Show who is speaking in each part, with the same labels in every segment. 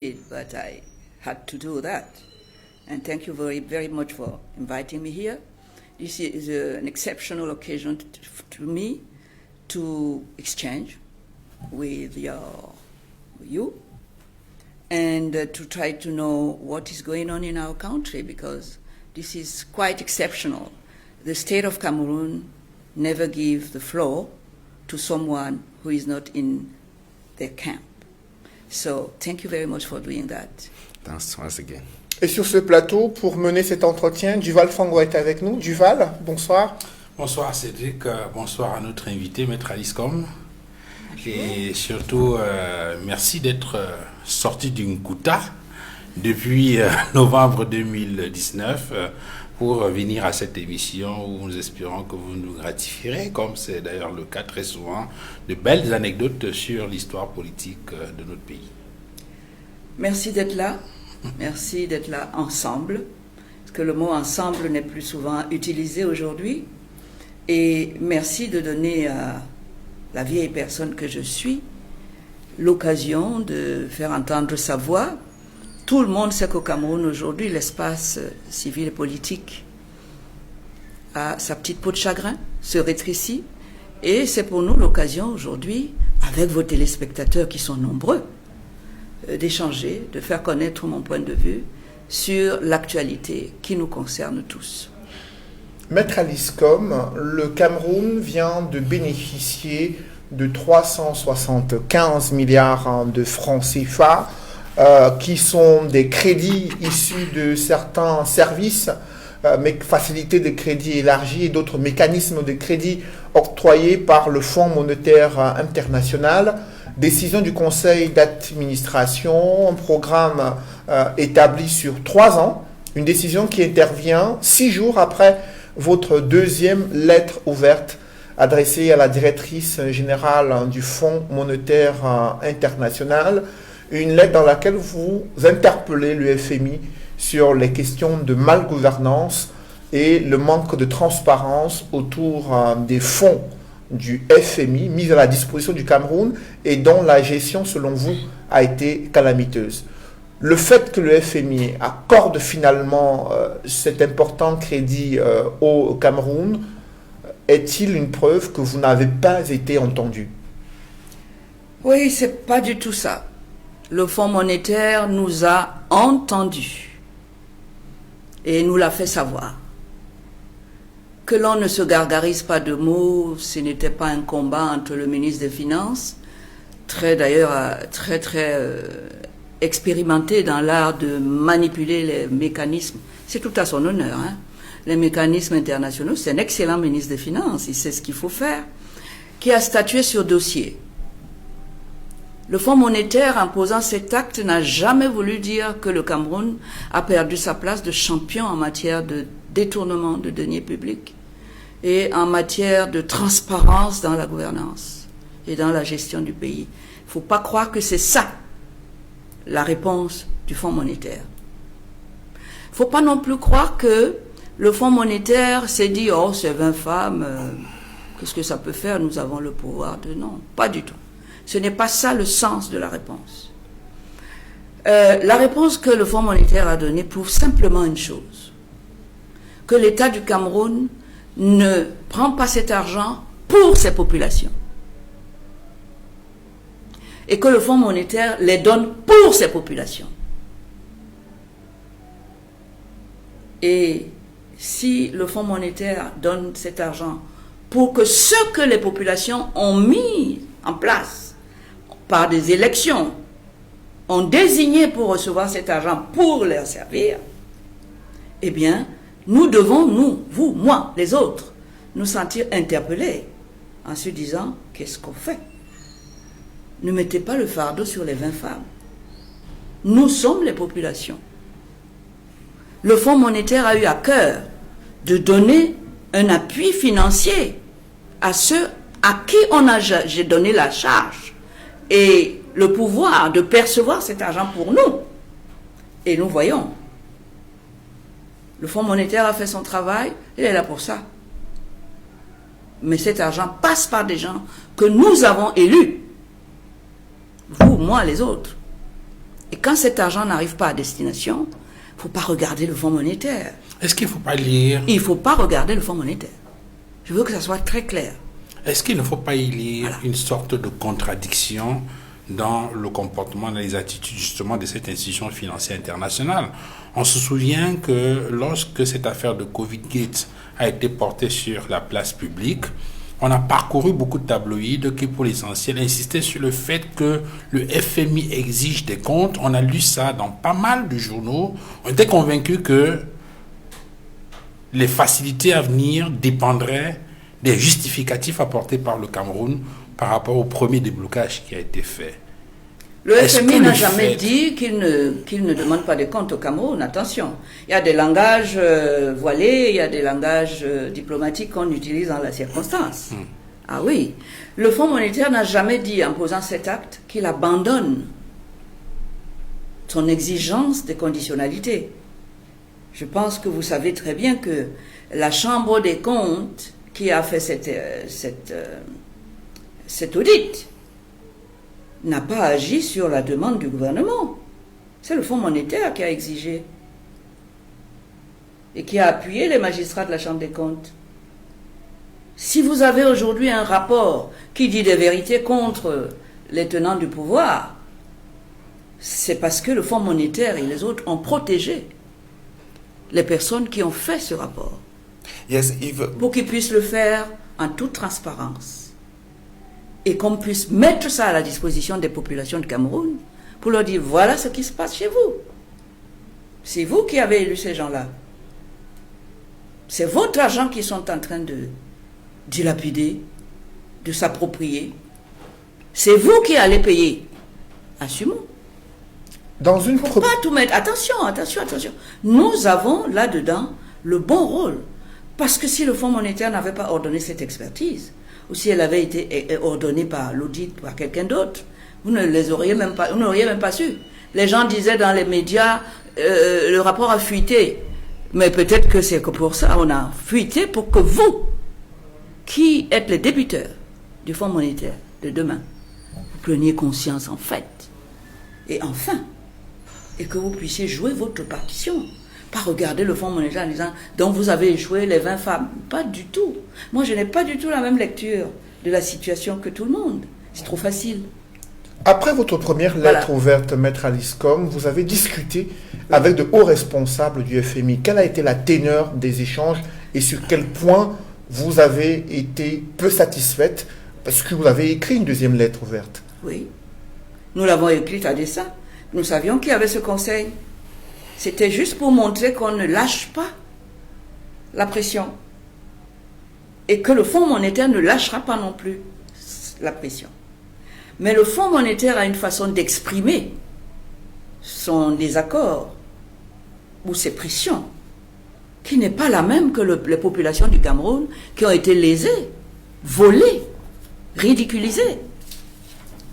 Speaker 1: it, but I had to do that. And thank you very, very much for inviting me here. This is an exceptional occasion to me to exchange with you and to try to know what is going on in our country, because this is quite exceptional. The state of Cameroon never gives the floor to someone who is not in their camp. So thank you very much for doing that.
Speaker 2: Thanks once again.
Speaker 3: Et sur ce plateau, pour mener cet entretien, Duval Fango est avec nous. Duval, bonsoir.
Speaker 4: Bonsoir Cédric, bonsoir à notre invité, Maître Alice Com. Et surtout, merci d'être sorti d'une Kouta depuis novembre 2019 pour venir à cette émission où nous espérons que vous nous gratifierez, comme c'est d'ailleurs le cas très souvent, de belles anecdotes sur l'histoire politique de notre pays.
Speaker 1: Merci d'être là. Merci d'être là ensemble, parce que le mot ensemble n'est plus souvent utilisé aujourd'hui. Et merci de donner à la vieille personne que je suis l'occasion de faire entendre sa voix. Tout le monde sait qu'au Cameroun aujourd'hui, l'espace civil et politique a sa petite peau de chagrin, se rétrécit. Et c'est pour nous l'occasion aujourd'hui, avec vos téléspectateurs qui sont nombreux, d'échanger, de faire connaître mon point de vue sur l'actualité qui nous concerne tous.
Speaker 3: Maître Alice Com, le Cameroun vient de bénéficier de 375 milliards de francs CFA, qui sont des crédits issus de certains services, facilités de crédit élargis et d'autres mécanismes de crédit octroyés par le Fonds monétaire international. Décision du conseil d'administration, un programme établi sur 3 ans, une décision qui intervient 6 jours après votre deuxième lettre ouverte adressée à la directrice générale du Fonds monétaire international, une lettre dans laquelle vous interpellez le FMI sur les questions de malgouvernance et le manque de transparence autour des fonds du FMI mis à la disposition du Cameroun et dont la gestion, selon vous, a été calamiteuse. Le fait que le FMI accorde finalement cet important crédit au Cameroun est-il une preuve que vous n'avez pas été entendu?
Speaker 1: Oui, c'est pas du tout ça. Le Fonds monétaire nous a entendus et nous l'a fait savoir. Que l'on ne se gargarise pas de mots, ce n'était pas un combat entre le ministre des Finances, très expérimenté dans l'art de manipuler les mécanismes. C'est tout à son honneur, hein. Les mécanismes internationaux, c'est un excellent ministre des Finances, il sait ce qu'il faut faire, qui a statué sur dossier. Le Fonds monétaire, en posant cet acte, n'a jamais voulu dire que le Cameroun a perdu sa place de champion en matière de détournement de deniers publics et en matière de transparence dans la gouvernance et dans la gestion du pays. Il ne faut pas croire que c'est ça la réponse du Fonds monétaire. Il ne faut pas non plus croire que le Fonds monétaire s'est dit « Oh, c'est 20 femmes, qu'est-ce que ça peut faire? Nous avons le pouvoir de... » Non, pas du tout. Ce n'est pas ça le sens de la réponse. La réponse que le Fonds monétaire a donnée prouve simplement une chose, que l'État du Cameroun ne prend pas cet argent pour ses populations et que le Fonds monétaire les donne pour ses populations. Et si le Fonds monétaire donne cet argent pour que ce que les populations ont mis en place par des élections, ont désigné pour recevoir cet argent pour leur servir, eh bien, nous devons, nous, vous, moi, les autres, nous sentir interpellés en se disant, qu'est-ce qu'on fait? Ne mettez pas le fardeau sur les 20 femmes. Nous sommes les populations. Le Fonds monétaire a eu à cœur de donner un appui financier à ceux à qui j'ai donné la charge et le pouvoir de percevoir cet argent pour nous. Et nous voyons, le Fonds monétaire a fait son travail, il est là pour ça. Mais cet argent passe par des gens que nous avons élus. Vous, moi, les autres. Et quand cet argent n'arrive pas à destination, il ne faut pas regarder le Fonds monétaire.
Speaker 4: Est-ce qu'il ne faut pas lire...
Speaker 1: Il ne faut pas regarder le Fonds monétaire. Je veux que ça soit très clair.
Speaker 4: Est-ce qu'il ne faut pas y lire une sorte de contradiction dans le comportement, dans les attitudes justement de cette institution financière internationale? On se souvient que lorsque cette affaire de Covid-Gate a été portée sur la place publique, on a parcouru beaucoup de tabloïds qui, pour l'essentiel, insistaient sur le fait que le FMI exige des comptes. On a lu ça dans pas mal de journaux. On était convaincus que les facilités à venir dépendraient des justificatifs apportés par le Cameroun par rapport au premier déblocage qui a été fait.
Speaker 1: Le FMI n'a jamais dit qu'il ne demande pas de comptes au Cameroun. Attention, il y a des langages voilés, il y a des langages diplomatiques qu'on utilise dans la circonstance. Ah oui, le Fonds monétaire n'a jamais dit, en posant cet acte, qu'il abandonne son exigence de conditionnalité. Je pense que vous savez très bien que la Chambre des comptes qui a fait cet audit n'a pas agi sur la demande du gouvernement. C'est le Fonds monétaire qui a exigé et qui a appuyé les magistrats de la Chambre des comptes. Si vous avez aujourd'hui un rapport qui dit des vérités contre les tenants du pouvoir, c'est parce que le Fonds monétaire et les autres ont protégé les personnes qui ont fait ce rapport. Pour qu'ils puissent le faire en toute transparence. Et qu'on puisse mettre ça à la disposition des populations de Cameroun pour leur dire, voilà ce qui se passe chez vous. C'est vous qui avez élu ces gens-là. C'est votre argent qu'ils sont en train de dilapider, de s'approprier. C'est vous qui allez payer. Assumons.
Speaker 3: Dans une
Speaker 1: Faut pas tout mettre. Attention. Nous avons là-dedans le bon rôle. Parce que si le Fonds monétaire n'avait pas ordonné cette expertise, ou si elle avait été ordonnée par l'audit, par quelqu'un d'autre, vous n'auriez même pas su. Les gens disaient dans les médias, le rapport a fuité. Mais peut-être que c'est que pour ça, on a fuité pour que vous, qui êtes les débiteurs du Fonds monétaire de demain, vous preniez conscience en fait. Et enfin, et que vous puissiez jouer votre partition. Pas regarder le Fonds monétaire en disant « donc vous avez échoué les 20 femmes ». Pas du tout. Moi, je n'ai pas du tout la même lecture de la situation que tout le monde. C'est trop facile.
Speaker 3: Après votre première lettre ouverte, Maître Alice Com, vous avez discuté avec de hauts responsables du FMI. Quelle a été la teneur des échanges et sur quel point vous avez été peu satisfaite parce que vous avez écrit une deuxième lettre ouverte?
Speaker 1: Oui. Nous l'avons écrite à dessein. Nous savions qu'il y avait ce conseil. C'était juste pour montrer qu'on ne lâche pas la pression. Et que le Fonds monétaire ne lâchera pas non plus la pression. Mais le Fonds monétaire a une façon d'exprimer son désaccord ou ses pressions qui n'est pas la même que les populations du Cameroun qui ont été lésées, volées, ridiculisées,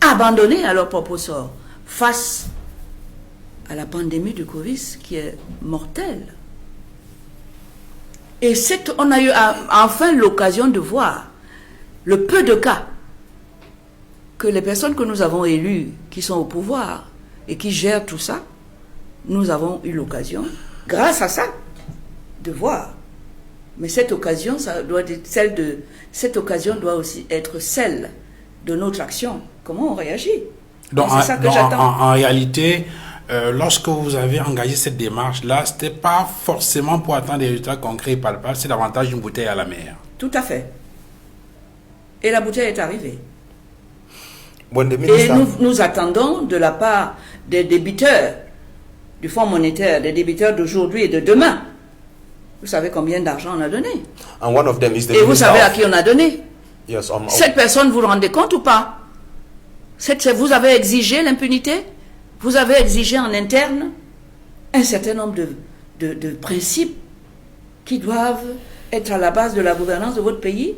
Speaker 1: abandonnées à leur propre sort face à la pandémie du Covid qui est mortelle. Et on a eu enfin l'occasion de voir le peu de cas que les personnes que nous avons élues, qui sont au pouvoir et qui gèrent tout ça, nous avons eu l'occasion, grâce à ça, de voir. Mais cette occasion, cette occasion doit aussi être celle de notre action. Comment on réagit?
Speaker 4: Donc,
Speaker 1: c'est ça que j'attends.
Speaker 4: En réalité, lorsque vous avez engagé cette démarche-là, ce n'était pas forcément pour attendre des résultats concrets et palpables, c'est davantage une bouteille à la mer.
Speaker 1: Tout à fait. Et la bouteille est arrivée.
Speaker 3: Et
Speaker 1: nous attendons de la part des débiteurs du Fonds monétaire, des débiteurs d'aujourd'hui et de demain. Vous savez combien d'argent on a donné? Et vous savez à qui on a donné? Cette personne, vous vous rendez compte ou pas? Vous avez exigé l'impunité? Vous avez exigé en interne un certain nombre de principes qui doivent être à la base de la gouvernance de votre pays.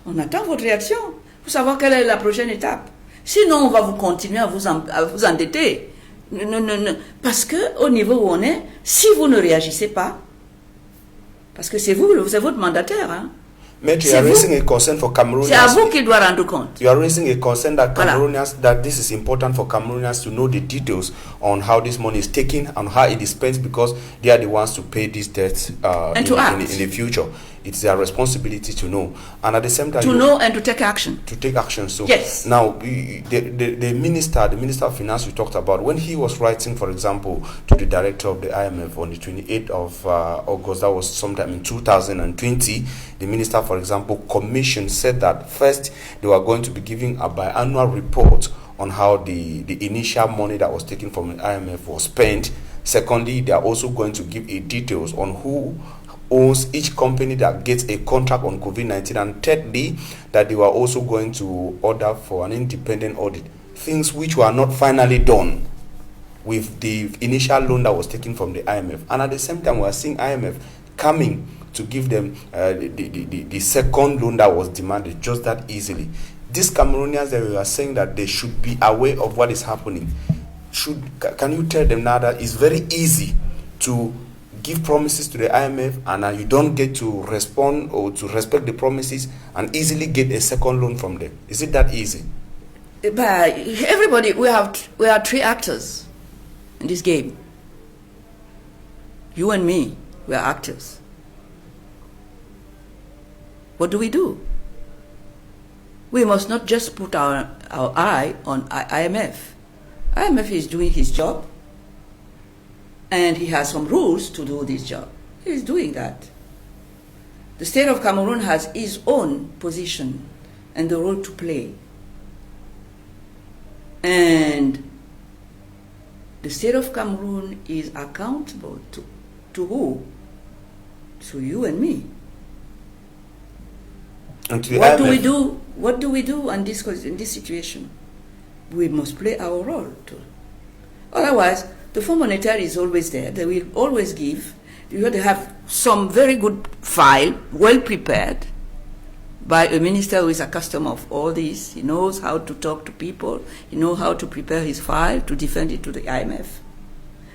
Speaker 1: On attend votre réaction pour savoir quelle est la prochaine étape. Sinon, on va vous continuer à vous endetter. Parce qu'au niveau où on est, si vous ne réagissez pas, parce que c'est votre mandataire, hein,
Speaker 2: Maître, you
Speaker 1: C'est
Speaker 2: are
Speaker 1: vous.
Speaker 2: raising a concern for Cameroonians.
Speaker 1: C'est à vous qu'il doit rendre compte.
Speaker 2: You are raising a concern that
Speaker 1: Voilà.
Speaker 2: Cameroonians, that this is important for Cameroonians to know the details on how this money is taken and how it is spent, because they are the ones to pay these debts
Speaker 1: And to act.
Speaker 2: in the future. It's their responsibility to know, and at the same time
Speaker 1: To know and to take action.
Speaker 2: to take action. So
Speaker 1: Yes.
Speaker 2: now the minister of finance we talked about, when he was writing, for example, to the director of the IMF on the 28th of August, that was sometime in 2020, the minister, for example, commission said that first they were going to be giving a biannual report on how the initial money that was taken from the IMF was spent. Secondly, they are also going to give details on who owns each company that gets a contract on COVID-19, and thirdly, that they were also going to order for an independent audit, things which were not finally done with the initial loan that was taken from the IMF. And at the same time, we are seeing IMF coming to give them the second loan that was demanded just that easily. These Cameroonians that we are saying that they should be aware of what is happening. Can you tell them now that it's very easy to give promises to the IMF and you don't get to respond or to respect the promises and easily get a second loan from them? Is it that easy?
Speaker 1: But everybody, we are three actors in this game. You and me, we are actors. What do? We must not just put our eye on IMF. IMF is doing his job, and he has some rules to do this job. He is doing that. The state of Cameroon has its own position and the role to play. And the state of Cameroon is accountable to who? To you and me.
Speaker 2: And to the
Speaker 1: What do
Speaker 2: IMF.
Speaker 1: we do? What do we do in this situation? We must play our role too. Otherwise, the Fund Monetaire is always there. They will always give. You have to have some very good file, well prepared, by a minister who is accustomed of all this. He knows how to talk to people. He knows how to prepare his file to defend it to the IMF.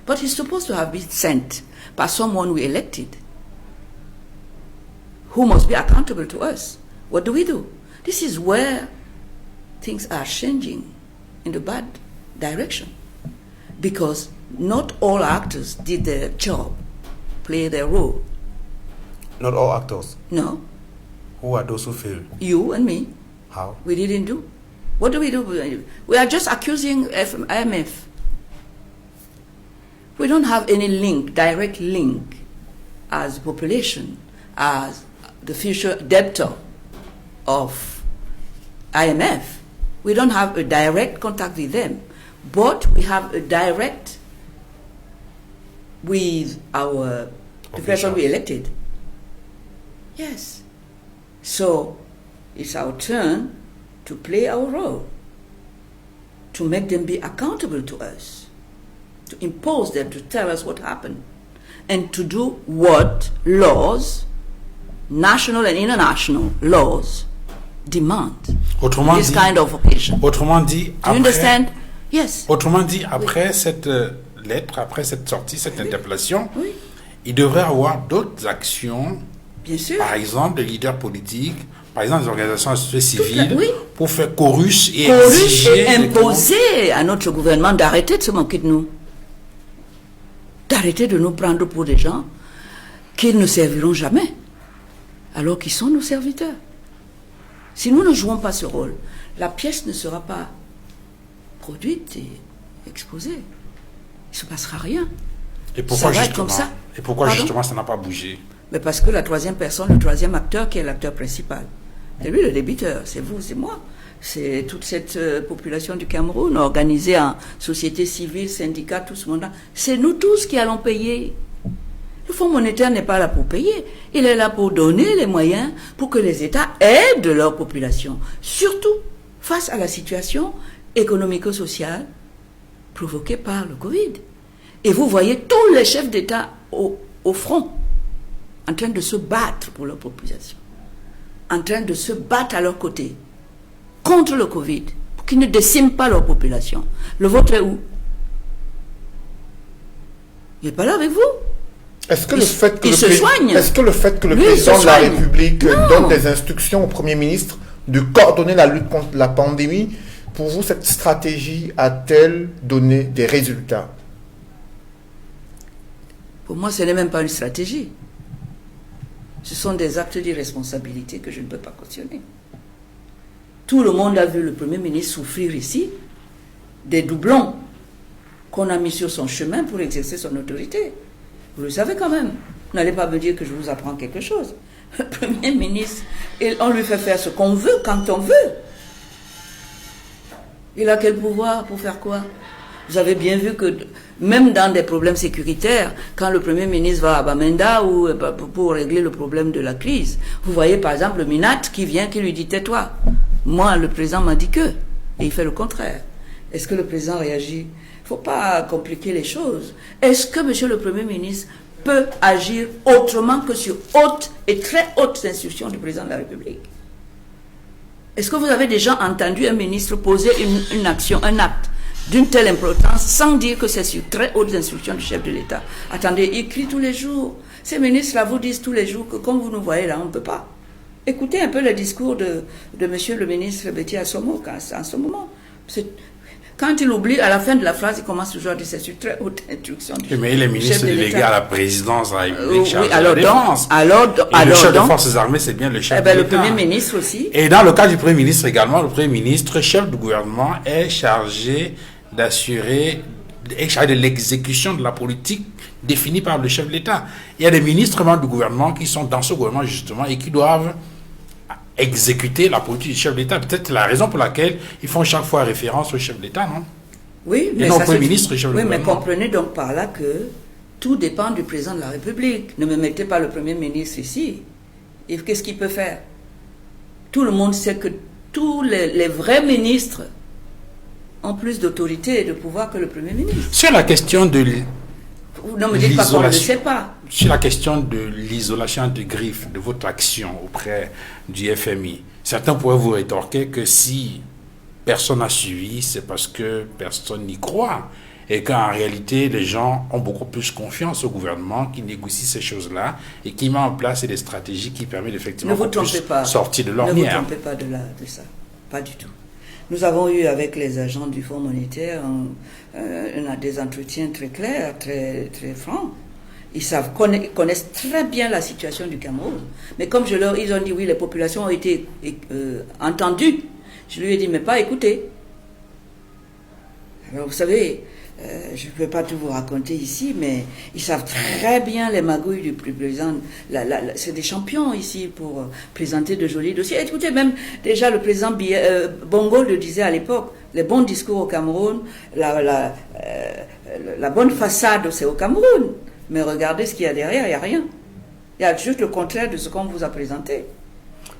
Speaker 1: But he's supposed to have been sent by someone we elected, who must be accountable to us. What do? This is where things are changing in the bad direction, because not all actors did their job, play their role.
Speaker 2: Not all actors.
Speaker 1: No,
Speaker 2: Who are those who failed?
Speaker 1: you and me,
Speaker 2: How?
Speaker 1: we didn't do. What do? We are just accusing IMF. We don't have any link, direct link, as population, as the future debtor of IMF. We don't have a direct contact with them, but we have a direct with the person we elected. Yes. So it's our turn to play our role, to make them be accountable to us, to impose them, to tell us what happened, and to do what laws, national and international laws, demand
Speaker 4: Autrement
Speaker 1: this
Speaker 4: dit,
Speaker 1: kind of occasion.
Speaker 4: autrement dit,
Speaker 1: Do you
Speaker 4: après,
Speaker 1: understand? Yes.
Speaker 4: autrement dit, après cette lettre, après cette sortie, cette interpellation,
Speaker 1: Oui.
Speaker 4: il devrait y avoir d'autres actions,
Speaker 1: Bien sûr.
Speaker 4: par exemple des leaders politiques, par exemple des organisations société civiles,
Speaker 1: oui.
Speaker 4: pour faire chorus et
Speaker 1: Chorus
Speaker 4: exiger
Speaker 1: et
Speaker 4: des
Speaker 1: imposer à notre gouvernement d'arrêter de se moquer de nous. D'arrêter de nous prendre pour des gens qu'ils ne serviront jamais, alors qu'ils sont nos serviteurs. Si nous ne jouons pas ce rôle, la pièce ne sera pas produite et exposée. Il ne se passera rien.
Speaker 4: Et pourquoi
Speaker 1: Ça va être
Speaker 4: justement,
Speaker 1: comme ça.
Speaker 4: et pourquoi
Speaker 1: Pardon?
Speaker 4: justement ça n'a pas bougé?
Speaker 1: Mais parce que la troisième personne, le troisième acteur qui est l'acteur principal, c'est lui le débiteur, c'est vous, c'est moi. C'est toute cette population du Cameroun organisée en société civile, syndicats, tout ce monde-là. C'est nous tous qui allons payer. Le Fonds monétaire n'est pas là pour payer. Il est là pour donner les moyens pour que les États aident leur population. Surtout face à la situation économico-sociale provoquée par le Covid. Et vous voyez tous les chefs d'État au front, en train de se battre pour leur population, en train de se battre à leur côté, contre le Covid, pour qu'ils ne déciment pas leur population. Le vôtre est où? Il n'est pas là avec vous?
Speaker 3: Est-ce que le fait que
Speaker 1: il se soigne.
Speaker 3: Est-ce que le fait que le
Speaker 1: Lui, il
Speaker 3: président
Speaker 1: se
Speaker 3: de la
Speaker 1: soigne.
Speaker 3: République
Speaker 1: Non.
Speaker 3: donne des instructions au Premier ministre de coordonner la lutte contre la pandémie, pour vous, cette stratégie a-t-elle donné des résultats?
Speaker 1: Pour moi, ce n'est même pas une stratégie. Ce sont des actes d'irresponsabilité que je ne peux pas cautionner. Tout le monde a vu le Premier ministre souffrir ici des doublons qu'on a mis sur son chemin pour exercer son autorité. Vous le savez quand même. Vous n'allez pas me dire que je vous apprends quelque chose. Le Premier ministre, on lui fait faire ce qu'on veut quand on veut. Il a quel pouvoir pour faire quoi? Vous avez bien vu que même dans des problèmes sécuritaires, quand le Premier ministre va à Bamenda ou pour régler le problème de la crise, vous voyez par exemple le Minat qui vient, qui lui dit tais-toi. Moi, le président m'a dit que, et il fait le contraire. Est-ce que le président réagit? Il ne faut pas compliquer les choses. Est-ce que monsieur le Premier ministre peut agir autrement que sur hautes et très hautes instructions du président de la République? Est-ce que vous avez déjà entendu un ministre poser une action, un acte d'une telle importance sans dire que c'est sur très hautes instructions du chef de l'État? Attendez, il crie tous les jours. Ces ministres-là vous disent tous les jours que comme vous nous voyez là, on ne peut pas. Écoutez un peu le discours de monsieur le ministre Betty Assomo en ce moment. Quand il oublie, à la fin de la phrase, il commence toujours à dire c'est sur très haute instruction du chef de l'État.
Speaker 4: Mais il est ministre délégué à la présidence de la République, chargé
Speaker 1: oui, alors
Speaker 4: de la défense.
Speaker 1: Et
Speaker 4: le chef des forces armées, c'est bien le chef de
Speaker 1: le
Speaker 4: l'État.
Speaker 1: Premier ministre aussi.
Speaker 4: Et dans le cas du Premier ministre également, le Premier ministre, chef du gouvernement, est chargé de l'exécution de la politique définie par le chef de l'État. Il y a des ministres membres du gouvernement qui sont dans ce gouvernement justement et qui doivent exécuter la politique du chef de l'État. Peut-être la raison pour laquelle ils font chaque fois référence au chef de l'État, non?
Speaker 1: Oui, mais
Speaker 4: et non au Premier ministre et chef de
Speaker 1: oui, mais
Speaker 4: gouvernement.
Speaker 1: comprenez donc par là que tout dépend du président de la République. Ne me mettez pas le Premier ministre ici. Et qu'est-ce qu'il peut faire? Tout le monde sait que tous les vrais ministres ont plus d'autorité et de pouvoir que le Premier ministre.
Speaker 4: Sur la question de
Speaker 1: Vous ne me dites pas qu'on ne le sait pas.
Speaker 4: Sur la question de l'isolation de griffes de votre action auprès du FMI, certains pourraient vous rétorquer que si personne n'a suivi, c'est parce que personne n'y croit. Et qu'en réalité, les gens ont beaucoup plus confiance au gouvernement qui négocie ces choses-là et qui met en place des stratégies qui permettent effectivement
Speaker 1: Ne vous
Speaker 4: qu'on
Speaker 1: trompez
Speaker 4: puisse
Speaker 1: pas.
Speaker 4: sortir de
Speaker 1: Ne
Speaker 4: l'ornière.
Speaker 1: vous trompez pas de ça. Pas du tout. Nous avons eu avec les agents du Fonds monétaire des entretiens très clairs, très, très francs. Ils connaissent très bien la situation du Cameroun. Mais comme ils ont dit oui, les populations ont été entendues. Je lui ai dit mais pas écoutées. Alors vous savez, je ne peux pas tout vous raconter ici, mais ils savent très bien les magouilles du président. C'est des champions ici pour présenter de jolis dossiers. Écoutez, même déjà le président Bongo le disait à l'époque, les bons discours au Cameroun, la bonne façade c'est au Cameroun. Mais regardez ce qu'il y a derrière, il n'y a rien. Il y a juste le contraire de ce qu'on vous a présenté.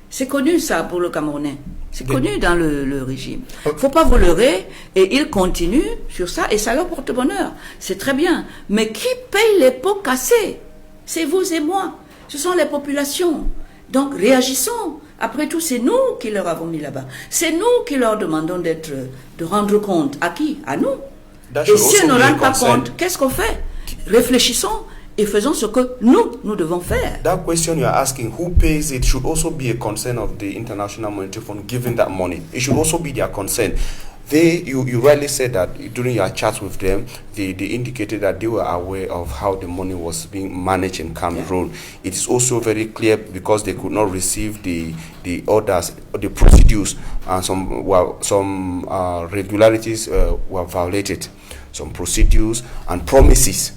Speaker 1: C'est connu ça pour le Camerounais. C'est connu dans le régime. Il ne faut pas vous leurrer et ils continuent sur ça et ça leur porte bonheur. C'est très bien. Mais qui paye les pots cassés? C'est vous et moi. Ce sont les populations. Donc réagissons. Après tout, c'est nous qui leur avons mis là-bas. C'est nous qui leur demandons de rendre compte. À qui? À nous. Et si on ne rend pas compte, qu'est-ce qu'on fait? Réfléchissons et faisons ce que nous devons faire.
Speaker 2: That question you are asking, who pays it, should also be a concern of the International Monetary Fund giving that money. It should also be their concern. You rightly said that during your chat with them, they indicated that they were aware of how the money was being managed in Cameroon. Yeah. It is also very clear because they could not receive the orders, the procedures, and some regularities were violated. Some procedures and promises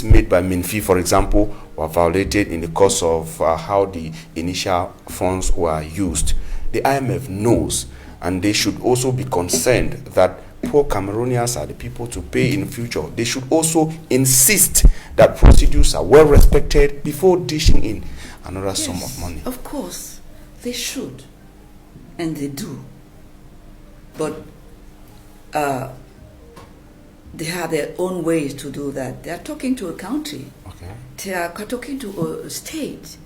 Speaker 2: made by Minfi, for example, were violated in the course of how the initial funds were used. The IMF knows, and they should also be concerned that poor Cameroonians are the people to pay in the future. They should also insist that procedures are well respected before dishing in another sum of money.
Speaker 1: Of course, they should, and they do. But they have their own ways to do that. They are talking to a country.
Speaker 2: Okay.
Speaker 1: They are talking to a state.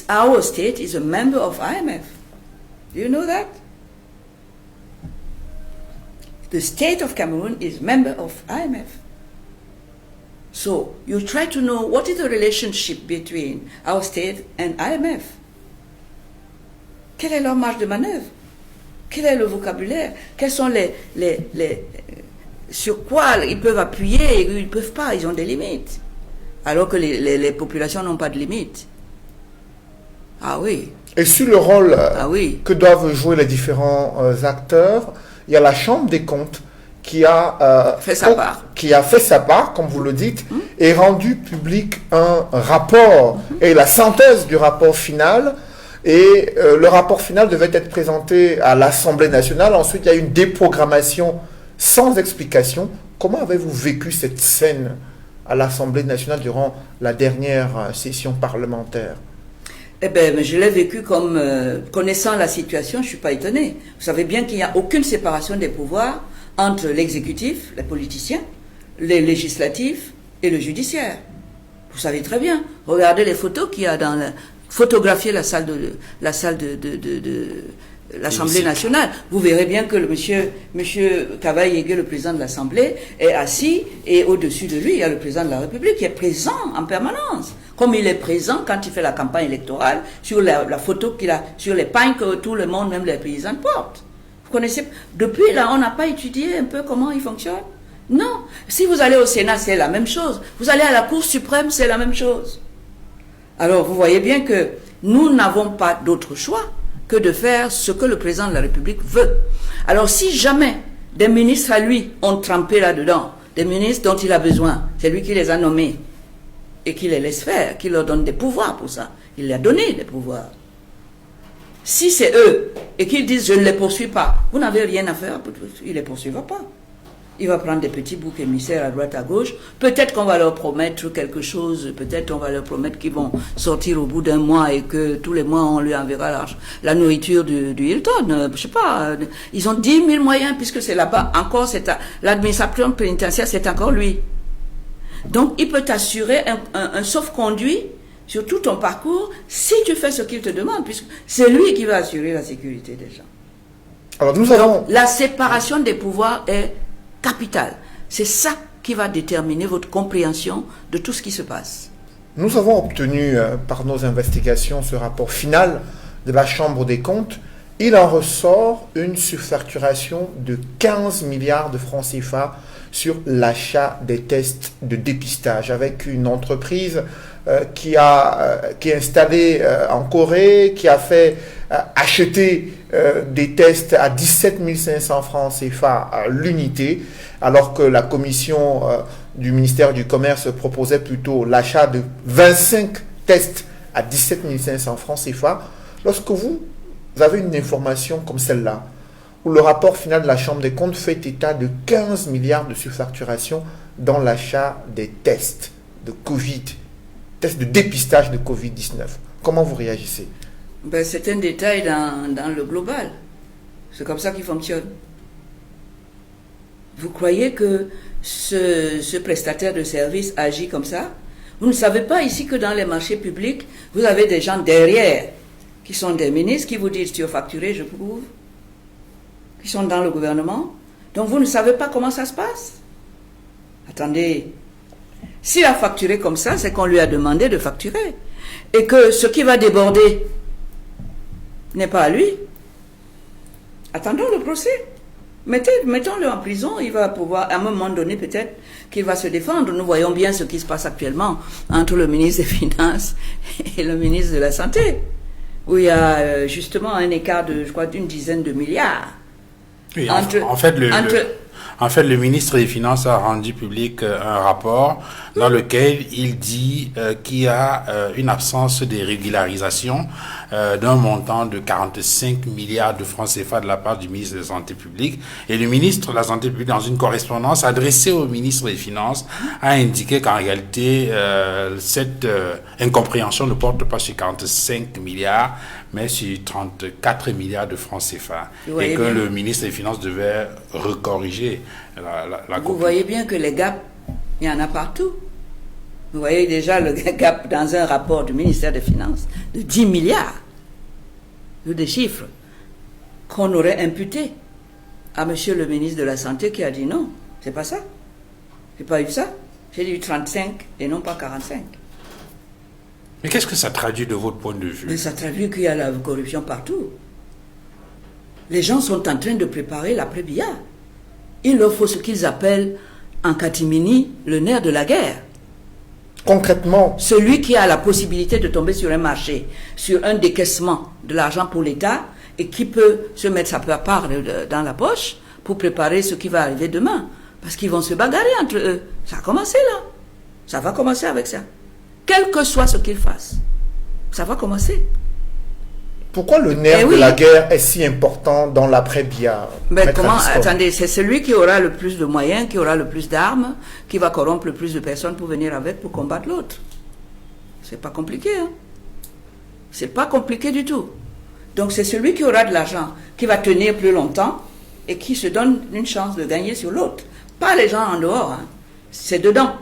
Speaker 1: Our state is a member of IMF. Do you know that? The state of Cameroon is member of IMF. So you try to know what is the relationship between our state and IMF. Quelle est leur marge de manœuvre? Quel est le vocabulaire? Quels sont sur quoi ils peuvent appuyer et ils ne peuvent pas, ils ont des limites. Alors que les populations n'ont pas de limites. Ah oui.
Speaker 3: Et sur le rôle
Speaker 1: oui.
Speaker 3: que doivent jouer les différents acteurs, il y a la Chambre des comptes qui a
Speaker 1: fait sa part.
Speaker 3: Qui a fait sa part, comme vous le dites, et rendu public un rapport et la synthèse du rapport final. Et le rapport final devait être présenté à l'Assemblée nationale. Ensuite, il y a eu une déprogrammation sans explication. Comment avez-vous vécu cette scène à l'Assemblée nationale durant la dernière session parlementaire?
Speaker 1: Eh bien, je l'ai vécu comme, connaissant la situation, je ne suis pas étonné. Vous savez bien qu'il n'y a aucune séparation des pouvoirs entre l'exécutif, les politiciens, les législatifs et le judiciaire. Vous savez très bien. Regardez les photos qu'il y a dans photographier la salle de l'Assemblée nationale. Vous verrez bien que le monsieur Cavaille-Yegué, le président de l'Assemblée, est assis et au-dessus de lui, il y a le président de la République qui est présent en permanence. Comme il est présent quand il fait la campagne électorale sur la photo qu'il a, sur les pagnes que tout le monde, même les paysans, portent. Vous connaissez? Depuis là, on n'a pas étudié un peu comment il fonctionne? Non. Si vous allez au Sénat, c'est la même chose. Vous allez à la Cour suprême, c'est la même chose. Alors, vous voyez bien que nous n'avons pas d'autre choix que de faire ce que le président de la République veut. Alors, si jamais des ministres à lui ont trempé là-dedans, des ministres dont il a besoin, c'est lui qui les a nommés et qui les laisse faire, qui leur donne des pouvoirs pour ça. Il leur a donné des pouvoirs. Si c'est eux et qu'ils disent « je ne les poursuis pas », vous n'avez rien à faire, il ne les poursuivra pas. Il va prendre des petits boucs émissaires à droite, à gauche. Peut-être qu'on va leur promettre quelque chose. Peut-être qu'on va leur promettre qu'ils vont sortir au bout d'un mois et que tous les mois, on lui enverra la nourriture du Hilton. Je sais pas. Ils ont 10 000 moyens puisque c'est là-bas. Encore, l'administration pénitentiaire, c'est encore lui. Donc, il peut t'assurer un sauf-conduit sur tout ton parcours si tu fais ce qu'il te demande, puisque c'est lui qui va assurer la sécurité des gens.
Speaker 3: Alors, nous avons...
Speaker 1: Donc, la séparation des pouvoirs est capital. C'est ça qui va déterminer votre compréhension de tout ce qui se passe.
Speaker 3: Nous avons obtenu par nos investigations ce rapport final de la Chambre des comptes. Il en ressort une surfacturation de 15 milliards de francs CFA sur l'achat des tests de dépistage avec une entreprise qui est installée en Corée, qui a fait acheter des tests à 17 500 francs CFA à l'unité, alors que la commission du ministère du Commerce proposait plutôt l'achat de 25 tests à 17 500 francs CFA. Lorsque vous avez une information comme celle-là, où le rapport final de la Chambre des comptes fait état de 15 milliards de surfacturation dans l'achat des tests de Covid, tests de dépistage de Covid-19. Comment vous réagissez?
Speaker 1: Ben, c'est un détail dans le global. C'est comme ça qu'il fonctionne. Vous croyez que ce prestataire de service agit comme ça? Vous ne savez pas ici que dans les marchés publics, vous avez des gens derrière qui sont des ministres qui vous disent surfacturé, je prouve, qui sont dans le gouvernement. Donc vous ne savez pas comment ça se passe? Attendez. S'il a facturé comme ça, c'est qu'on lui a demandé de facturer. Et que ce qui va déborder n'est pas à lui. Attendons le procès. Mettons-le en prison, il va pouvoir, à un moment donné peut-être, qu'il va se défendre. Nous voyons bien ce qui se passe actuellement entre le ministre des Finances et le ministre de la Santé, où il y a justement un écart de, je crois, d'une dizaine de milliards.
Speaker 4: Oui, en fait, le ministre des Finances a rendu public un rapport dans lequel il dit qu'il y a une absence de régularisation d'un montant de 45 milliards de francs CFA de la part du ministre de la Santé publique. Et le ministre de la Santé publique, dans une correspondance adressée au ministre des Finances, a indiqué qu'en réalité, cette incompréhension ne porte pas sur 45 milliards, mais sur 34 milliards de francs CFA. Et que le ministre des Finances devait recorriger la copie.
Speaker 1: Vous voyez bien que les gaps, il y en a partout. Vous voyez déjà le gap dans un rapport du ministère des Finances de 10 milliards. Des chiffres qu'on aurait imputés à monsieur le ministre de la Santé qui a dit non, c'est pas ça. J'ai pas eu ça. J'ai dit 35 et non pas 45.
Speaker 4: Mais qu'est-ce que ça traduit de votre point de vue?
Speaker 1: Mais ça traduit qu'il y a la corruption partout. Les gens sont en train de préparer l'après-Biya. Il leur faut ce qu'ils appellent en catimini le nerf de la guerre.
Speaker 3: Concrètement,
Speaker 1: Celui qui a la possibilité de tomber sur un marché, sur un décaissement de l'argent pour l'État et qui peut se mettre sa part dans la poche pour préparer ce qui va arriver demain. Parce qu'ils vont se bagarrer entre eux. Ça a commencé là. Ça va commencer avec ça. Quel que soit ce qu'ils fassent, ça va commencer.
Speaker 3: pourquoi le nerf de la guerre est si important dans l'après-Biya?
Speaker 1: Mais comment, attendez, c'est celui qui aura le plus de moyens, qui aura le plus d'armes, qui va corrompre le plus de personnes pour venir avec, pour combattre l'autre. C'est pas compliqué, hein. C'est pas compliqué du tout. Donc c'est celui qui aura de l'argent, qui va tenir plus longtemps et qui se donne une chance de gagner sur l'autre. Pas les gens en dehors, hein. C'est dedans.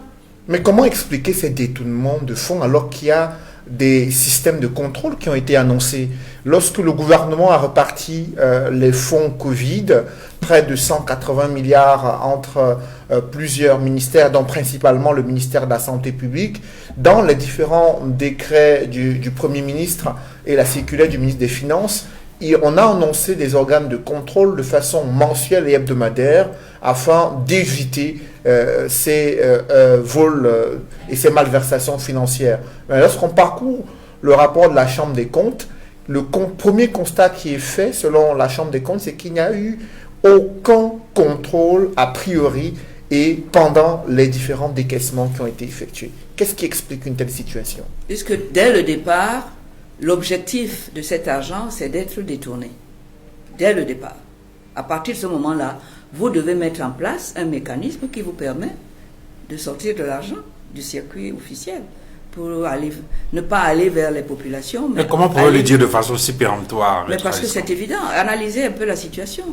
Speaker 3: Mais comment expliquer ces détournements de fonds alors qu'il y a des systèmes de contrôle qui ont été annoncés? Lorsque le gouvernement a reparti les fonds Covid, près de 180 milliards entre plusieurs ministères, dont principalement le ministère de la Santé publique, dans les différents décrets du Premier ministre et la circulaire du ministre des Finances, on a annoncé des organes de contrôle de façon mensuelle et hebdomadaire afin d'éviter ces vols et ces malversations financières. Mais lorsqu'on parcourt le rapport de la Chambre des comptes, le premier constat qui est fait selon la Chambre des comptes, c'est qu'il n'y a eu aucun contrôle a priori et pendant les différents décaissements qui ont été effectués. Qu'est-ce qui explique une telle situation?
Speaker 1: Puisque dès le départ, l'objectif de cet argent, c'est d'être détourné. Dès le départ. À partir de ce moment-là, vous devez mettre en place un mécanisme qui vous permet de sortir de l'argent du circuit officiel pour ne pas aller vers les populations.
Speaker 4: Mais comment pouvez-vous le dire de façon si péremptoire?
Speaker 1: Mais parce que c'est évident. Analysez un peu la situation.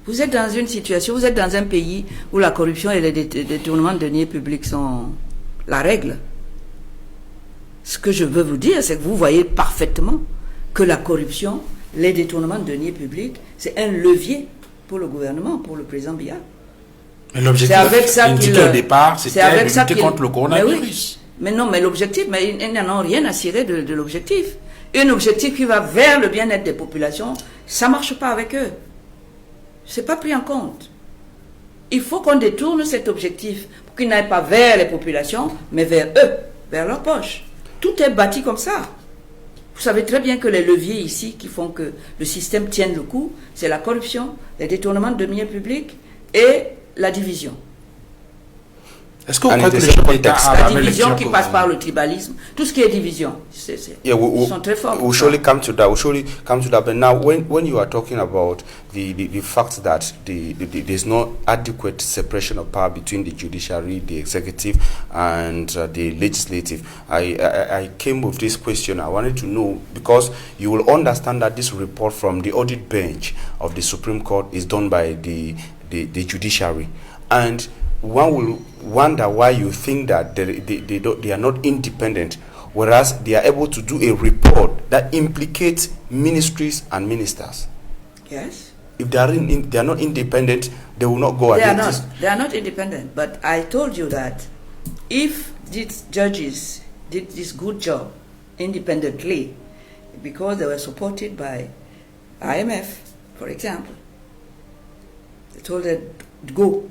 Speaker 1: Vous êtes dans une situation, vous êtes dans un pays où la corruption et les détournements de deniers publics sont la règle. Ce que je veux vous dire, c'est que vous voyez parfaitement que la corruption, les détournements de deniers publics, c'est un levier pour le gouvernement, pour le président Biya.
Speaker 4: Mais l'objectif indiqué au départ, c'était de lutter contre le coronavirus.
Speaker 1: Mais non, mais l'objectif, mais ils n'en ont rien à cirer de l'objectif. Un objectif qui va vers le bien-être des populations, ça ne marche pas avec eux. Ce n'est pas pris en compte. Il faut qu'on détourne cet objectif pour qu'il n'aille pas vers les populations, mais vers eux, vers leur poche. Tout est bâti comme ça. Vous savez très bien que les leviers ici qui font que le système tienne le coup, c'est la corruption, les détournements de deniers publics et la division.
Speaker 4: Est-ce que vous croyez que le chef d'État a
Speaker 1: la division qui passe par le tribalisme, tout ce qui est division, ils sont très forts.
Speaker 2: We'll surely come to that. We'll surely come to that. But now, when you are talking about the fact that there's no adequate separation of power between the judiciary, the executive, and the legislative, I came with this question. I wanted to know, because you will understand that this report from the audit bench of the Supreme Court is done by the judiciary, and one will wonder why you think that they are not independent, whereas they are able to do a report that implicates ministries and ministers.
Speaker 1: Yes.
Speaker 2: If they are not independent, they will not go against this.
Speaker 1: They are not independent. But I told you that if these judges did this good job independently, because they were supported by IMF, for example, they told them, go.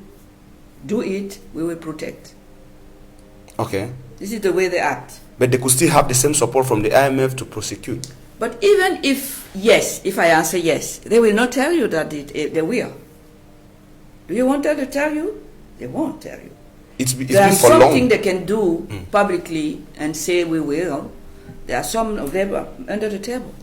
Speaker 1: Do it, we will protect.
Speaker 2: Okay.
Speaker 1: This is the way they act.
Speaker 2: But they could still have the same support from the IMF to prosecute.
Speaker 1: But even if I answer yes, they will not tell you that they will. Do you want them to tell you? They won't tell you.
Speaker 2: It's been
Speaker 1: There's
Speaker 2: for long.
Speaker 1: something they can do publicly and say we will. There are some of them under the table.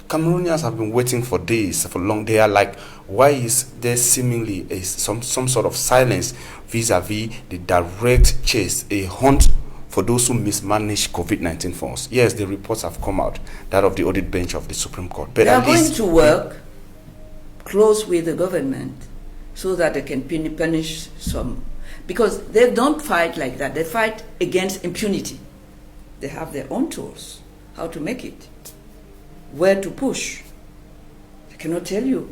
Speaker 2: Cameroonians have been waiting for days, for long. They are like, why is there seemingly some sort of silence vis-a-vis the direct chase, a hunt for those who mismanage COVID-19 funds? Yes, the reports have come out, that of the audit bench of the Supreme Court. But
Speaker 1: they are going to work close with the government so that they can punish some. Because they don't fight like that. They fight against impunity. They have their own tools, how to make it. Where to push, I cannot tell you.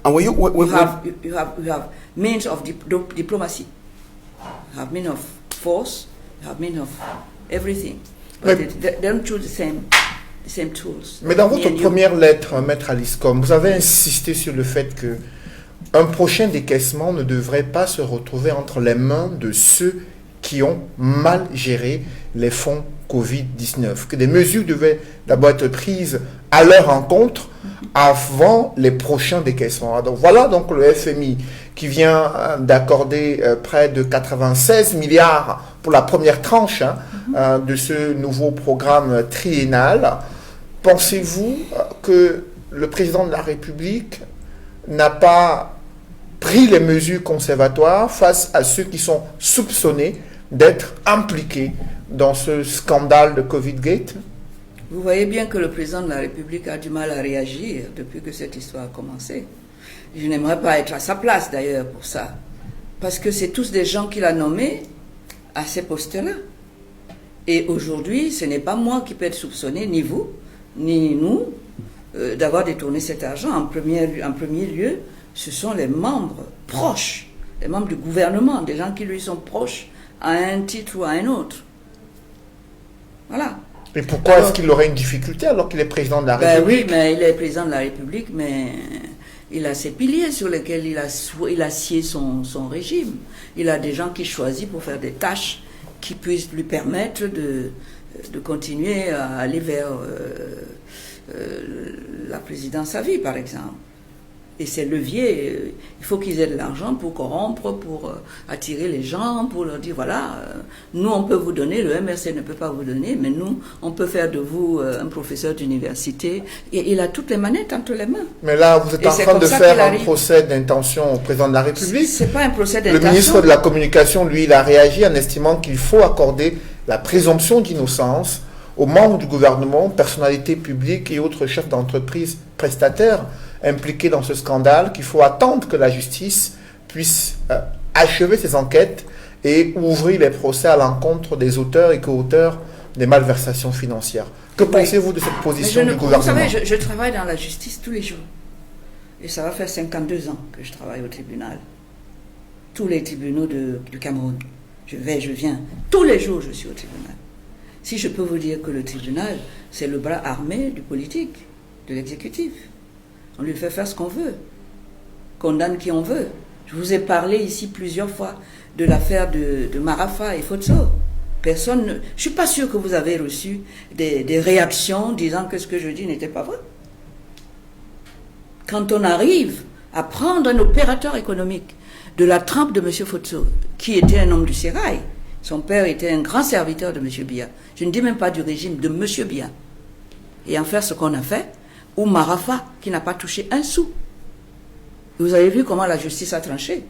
Speaker 2: And when you
Speaker 1: have means of diplomacy. have mean of force, have mean of everything. But they don't choose the same tools.
Speaker 3: Mais dans votre première lettre, Maître Alice Combes, vous avez insisté sur le fait que un prochain décaissement ne devrait pas se retrouver entre les mains de ceux qui ont mal géré les fonds Covid-19, que des mesures devaient d'abord être prises à leur encontre avant les prochains décaissements. Donc voilà donc le FMI qui vient d'accorder près de 96 milliards pour la première tranche de ce nouveau programme triennal. Pensez-vous que le président de la République n'a pas pris les mesures conservatoires face à ceux qui sont soupçonnés d'être impliqués dans ce scandale de Covid-Gate?
Speaker 1: Vous voyez bien que le président de la République a du mal à réagir depuis que cette histoire a commencé. Je n'aimerais pas être à sa place d'ailleurs pour ça. Parce que c'est tous des gens qu'il a nommés à ces postes-là. Et aujourd'hui, ce n'est pas moi qui peux être soupçonné, ni vous, ni nous, d'avoir détourné cet argent. En premier lieu, ce sont les membres proches, les membres du gouvernement, des gens qui lui sont proches à un titre ou à un autre. Voilà.
Speaker 3: Et pourquoi est-ce qu'il aurait une difficulté alors qu'il est président de la République?
Speaker 1: Oui, mais il est président de la République, mais il a ses piliers sur lesquels il a scié son régime. Il a des gens qui choisissent pour faire des tâches qui puissent lui permettre de continuer à aller vers la présidence à vie, par exemple. Et ces leviers, il faut qu'ils aient de l'argent pour corrompre, pour attirer les gens, pour leur dire, voilà, nous on peut vous donner, le MRC ne peut pas vous donner, mais nous, on peut faire de vous un professeur d'université. Et il a toutes les manettes entre les mains.
Speaker 3: Mais là, vous êtes en train de faire un procès d'intention au président de la République.
Speaker 1: C'est pas un procès d'intention.
Speaker 3: Le ministre de la Communication, lui, il a réagi en estimant qu'il faut accorder la présomption d'innocence aux membres du gouvernement, personnalités publiques et autres chefs d'entreprise prestataires impliqués dans ce scandale, qu'il faut attendre que la justice puisse achever ses enquêtes et ouvrir les procès à l'encontre des auteurs et co-auteurs des malversations financières. Que pensez-vous de cette position du gouvernement?
Speaker 1: Vous savez, je travaille dans la justice tous les jours. Et ça va faire 52 ans que je travaille au tribunal. Tous les tribunaux du Cameroun. Je viens. Tous les jours, je suis au tribunal. Si je peux vous dire que le tribunal, c'est le bras armé du politique, de l'exécutif. On lui fait faire ce qu'on veut, condamne qui on veut. Je vous ai parlé ici plusieurs fois de l'affaire de Marafa et Fotso. Personne ne... Je ne suis pas sûr que vous avez reçu des réactions disant que ce que je dis n'était pas vrai. Quand on arrive à prendre un opérateur économique de la trempe de M. Fotso, qui était un homme du sérail, son père était un grand serviteur de M. Biya, je ne dis même pas du régime, de M. Biya, et en faire ce qu'on a fait, ou Marafa, qui n'a pas touché un sou. Vous avez vu comment la justice a tranché.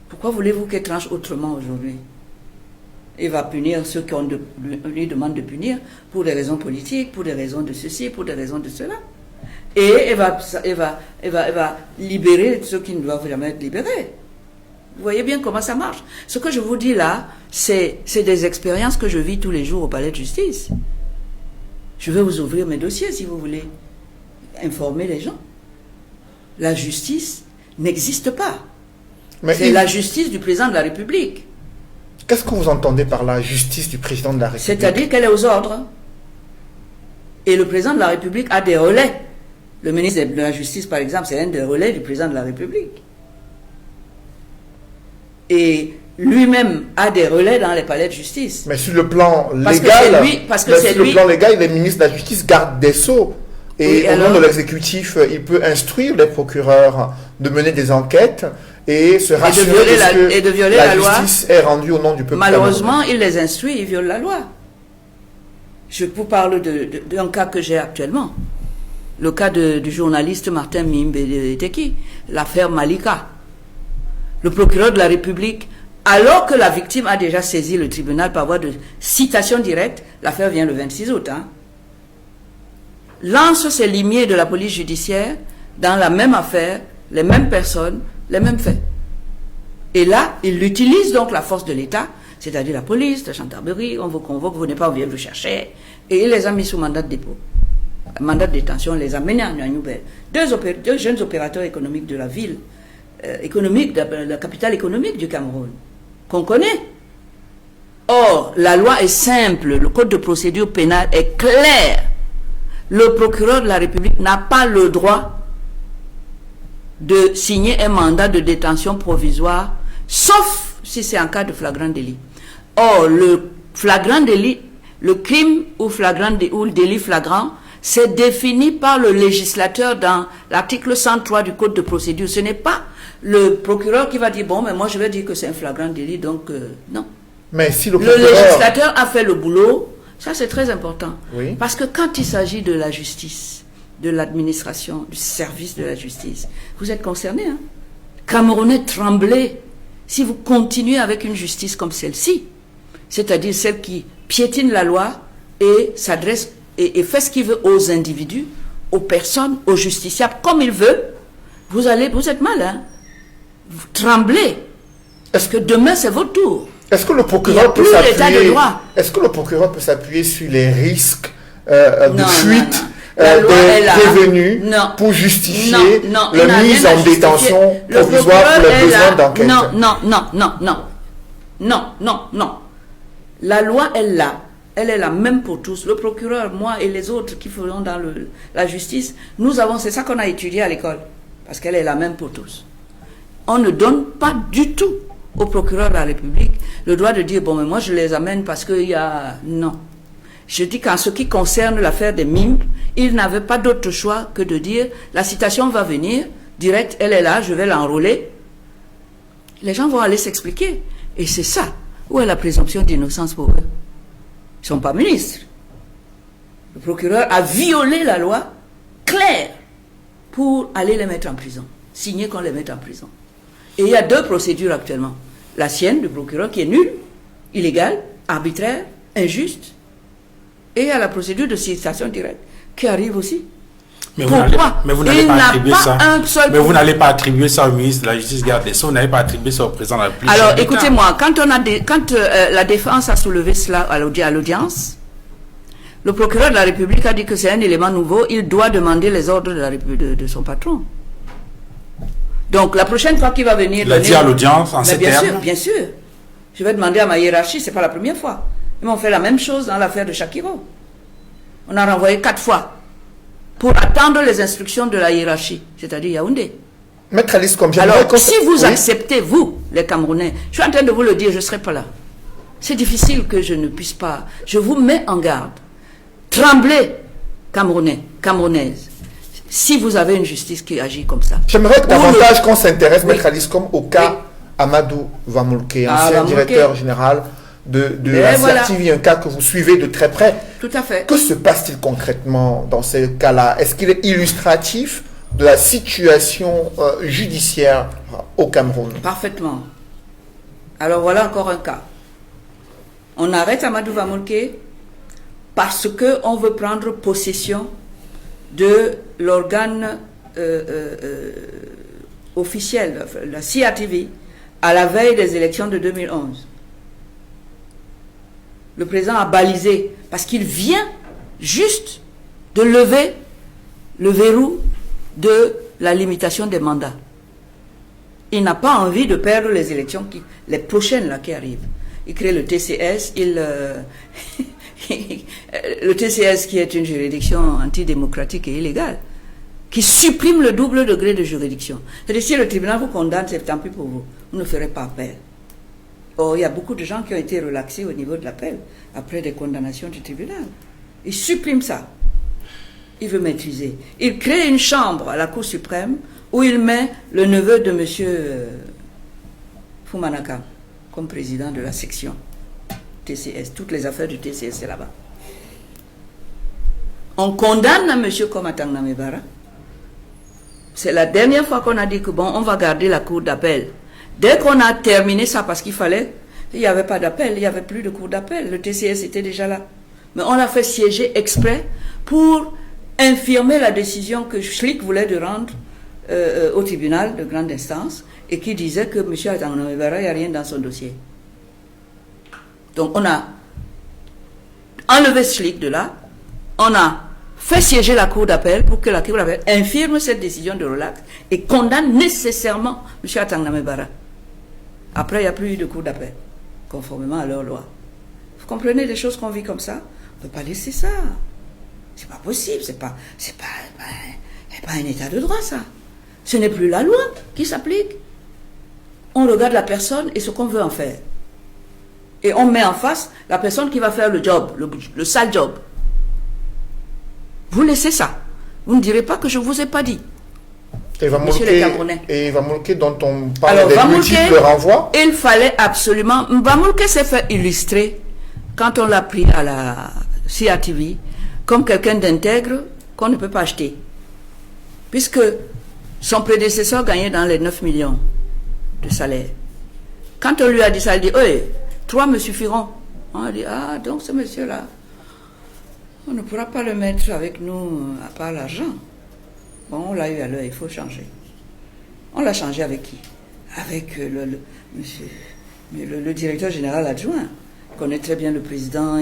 Speaker 1: Pourquoi voulez-vous qu'elle tranche autrement aujourd'hui? Il va punir ceux qui lui demandent de punir pour des raisons politiques, pour des raisons de ceci, pour des raisons de cela. Et elle va libérer ceux qui ne doivent jamais être libérés. Vous voyez bien comment ça marche. Ce que je vous dis là, c'est des expériences que je vis tous les jours au palais de justice. Je vais vous ouvrir mes dossiers si vous voulez informer les gens. La justice n'existe pas. C'est la justice du président de la République.
Speaker 3: Qu'est-ce que vous entendez par la justice du président de la République?
Speaker 1: C'est-à-dire qu'elle est aux ordres. Et le président de la République a des relais. Le ministre de la Justice, par exemple, c'est un des relais du président de la République. Et lui-même a des relais dans les palais de justice.
Speaker 3: Mais sur le plan légal, le plan légal, il est ministre de la Justice, garde des Sceaux. Et oui, au nom de l'exécutif, il peut instruire les procureurs de mener des enquêtes et se rassurer
Speaker 1: de violer la loi.
Speaker 3: La justice est rendue au nom du peuple.
Speaker 1: Malheureusement, il les instruit, il viole la loi. Je vous parle d'un cas que j'ai actuellement. Le cas du journaliste Martin Mimbé-Teki, l'affaire Malika. Le procureur de la République, alors que la victime a déjà saisi le tribunal par voie de citation directe, l'affaire vient le 26 août, lance ses limiers de la police judiciaire dans la même affaire, les mêmes personnes, les mêmes faits. Et là, il utilise donc la force de l'État, c'est-à-dire la police, la gendarmerie, on vous convoque, vous n'êtes pas, on vient vous chercher, et il les a mis sous mandat de dépôt. Mandat de détention, les a menés à Nouvelle. Deux jeunes opérateurs économiques de la ville, de la capitale économique du Cameroun. qu'on connaît. Or, la loi est simple, le code de procédure pénale est clair. Le procureur de la République n'a pas le droit de signer un mandat de détention provisoire, sauf si c'est en cas de flagrant délit. Or, le flagrant délit, le crime ou le délit flagrant, c'est défini par le législateur dans l'article 103 du Code de procédure. Ce n'est pas le procureur qui va dire, bon, mais moi je vais dire que c'est un flagrant délit, donc non.
Speaker 3: Mais si
Speaker 1: le législateur a fait le boulot, ça c'est très important.
Speaker 3: Oui.
Speaker 1: Parce que quand il s'agit de la justice, de l'administration, du service de la justice, vous êtes concernés. Hein? Camerounais, tremblez si vous continuez avec une justice comme celle-ci, c'est-à-dire celle qui piétine la loi et s'adresse et fait ce qu'il veut aux individus, aux personnes, aux justiciables, comme il veut. Vous êtes mal, hein? Vous tremblez. Parce que demain, c'est votre tour.
Speaker 3: Est-ce que le procureur peut s'appuyer? Est-ce que le procureur peut s'appuyer sur les risques de fuite des prévenus pour justifier la mise en détention provisoire pour les besoins d'enquête?
Speaker 1: Non. La loi, elle est la même pour tous. Le procureur, moi et les autres qui feront dans la justice, c'est ça qu'on a étudié à l'école, parce qu'elle est la même pour tous. On ne donne pas du tout au procureur de la République le droit de dire, bon, mais moi je les amène parce qu'il y a... Non. Je dis qu'en ce qui concerne l'affaire des mimes, il n'avait pas d'autre choix que de dire, la citation va venir, direct, elle est là, je vais l'enrôler. Les gens vont aller s'expliquer. Et c'est ça. Où est la présomption d'innocence pour eux? Ils ne sont pas ministres. Le procureur a violé la loi claire pour aller les mettre en prison. Signer qu'on les mette en prison. Et il y a 2 procédures actuellement. La sienne, du procureur, qui est nulle, illégale, arbitraire, injuste. Et il y a la procédure de citation directe, qui arrive aussi.
Speaker 4: Mais vous n'allez pas attribuer ça. Mais vous n'allez pas attribuer ça au ministre de la Justice, garde des Sceaux, vous n'allez pas attribuer ça au président de la République.
Speaker 1: Alors, écoutez-moi, quand la défense a soulevé cela à l'audience, le procureur de la République a dit que c'est un élément nouveau, il doit demander les ordres de son patron. Donc, la prochaine fois qu'il va venir...
Speaker 4: Il a dit à l'audience, en ces termes.
Speaker 1: Bien sûr. Je vais demander à ma hiérarchie, c'est pas la première fois. Ils m'ont fait la même chose dans l'affaire de Shakiro. On a renvoyé 4 fois pour attendre les instructions de la hiérarchie, c'est-à-dire Yaoundé.
Speaker 3: Maître Alice,
Speaker 1: alors, si vous acceptez, vous, les Camerounais, je suis en train de vous le dire, je ne serai pas là. C'est difficile que je ne puisse pas. Je vous mets en garde. Tremblez, Camerounais, Camerounaises, si vous avez une justice qui agit comme ça.
Speaker 3: J'aimerais davantage qu'on s'intéresse, Maître Alice, comme au cas Amadou Vamulke, ancien directeur général de la CIATV, un cas que vous suivez de très près.
Speaker 1: Tout à fait.
Speaker 3: Que se passe-t-il concrètement dans ce cas-là? Est-ce qu'il est illustratif de la situation judiciaire au Cameroun?
Speaker 1: Parfaitement. Alors voilà encore un cas. On arrête Amadou Vamulke parce qu'on veut prendre possession de l'organe officiel, la CIATV, à la veille des élections de 2011. Le président a balisé, parce qu'il vient juste de lever le verrou de la limitation des mandats. Il n'a pas envie de perdre les élections, les prochaines là, qui arrivent. Il crée le TCS, le TCS qui est une juridiction antidémocratique et illégale, qui supprime le double degré de juridiction. C'est-à-dire, si le tribunal vous condamne, c'est tant pis pour vous. Vous ne ferez pas appel. Or, il y a beaucoup de gens qui ont été relaxés au niveau de l'appel après des condamnations du tribunal. Il supprime ça. Il veut maîtriser. Il crée une chambre à la Cour suprême où il met le neveu de M. Fumanaka comme président de la section TCS. Toutes les affaires du TCS, c'est là-bas. On condamne M. Komatang Namebara. C'est la dernière fois qu'on a dit que bon, on va garder la cour d'appel. Dès qu'on a terminé ça, parce qu'il fallait, il n'y avait pas d'appel, il n'y avait plus de cour d'appel, le TCS était déjà là. Mais on l'a fait siéger exprès pour infirmer la décision que Schlick voulait de rendre au tribunal de grande instance et qui disait que M. Atangamebara, il n'y a rien dans son dossier. Donc on a enlevé Schlick de là, on a fait siéger la cour d'appel pour que la cour d'appel infirme cette décision de relax et condamne nécessairement M. Atangamebara. Après, il n'y a plus eu de cour d'appel, conformément à leur loi. Vous comprenez des choses qu'on vit comme ça? On ne peut pas laisser ça. C'est pas possible, c'est pas un état de droit, ça. Ce n'est plus la loi qui s'applique. On regarde la personne et ce qu'on veut en faire. Et on met en face la personne qui va faire le job, le sale job. Vous laissez ça. Vous ne direz pas que je ne vous ai pas dit.
Speaker 3: Et
Speaker 1: Monsieur les Camerounais.
Speaker 3: Vamoulke, dont on parle
Speaker 1: Alors,
Speaker 3: des multiples renvois.
Speaker 1: il fallait absolument... Vamoulke s'est fait illustrer quand on l'a pris à la CRTV comme quelqu'un d'intègre qu'on ne peut pas acheter. Puisque son prédécesseur gagnait dans les 9 millions de salaire. Quand on lui a dit ça, il dit, oui, 3 me suffiront. On a dit, ah, donc ce monsieur-là, on ne pourra pas le mettre avec nous à part l'argent. Bon, on l'a eu à l'heure, il faut changer. On l'a changé avec qui? Avec le directeur général adjoint. Il connaît très bien le président,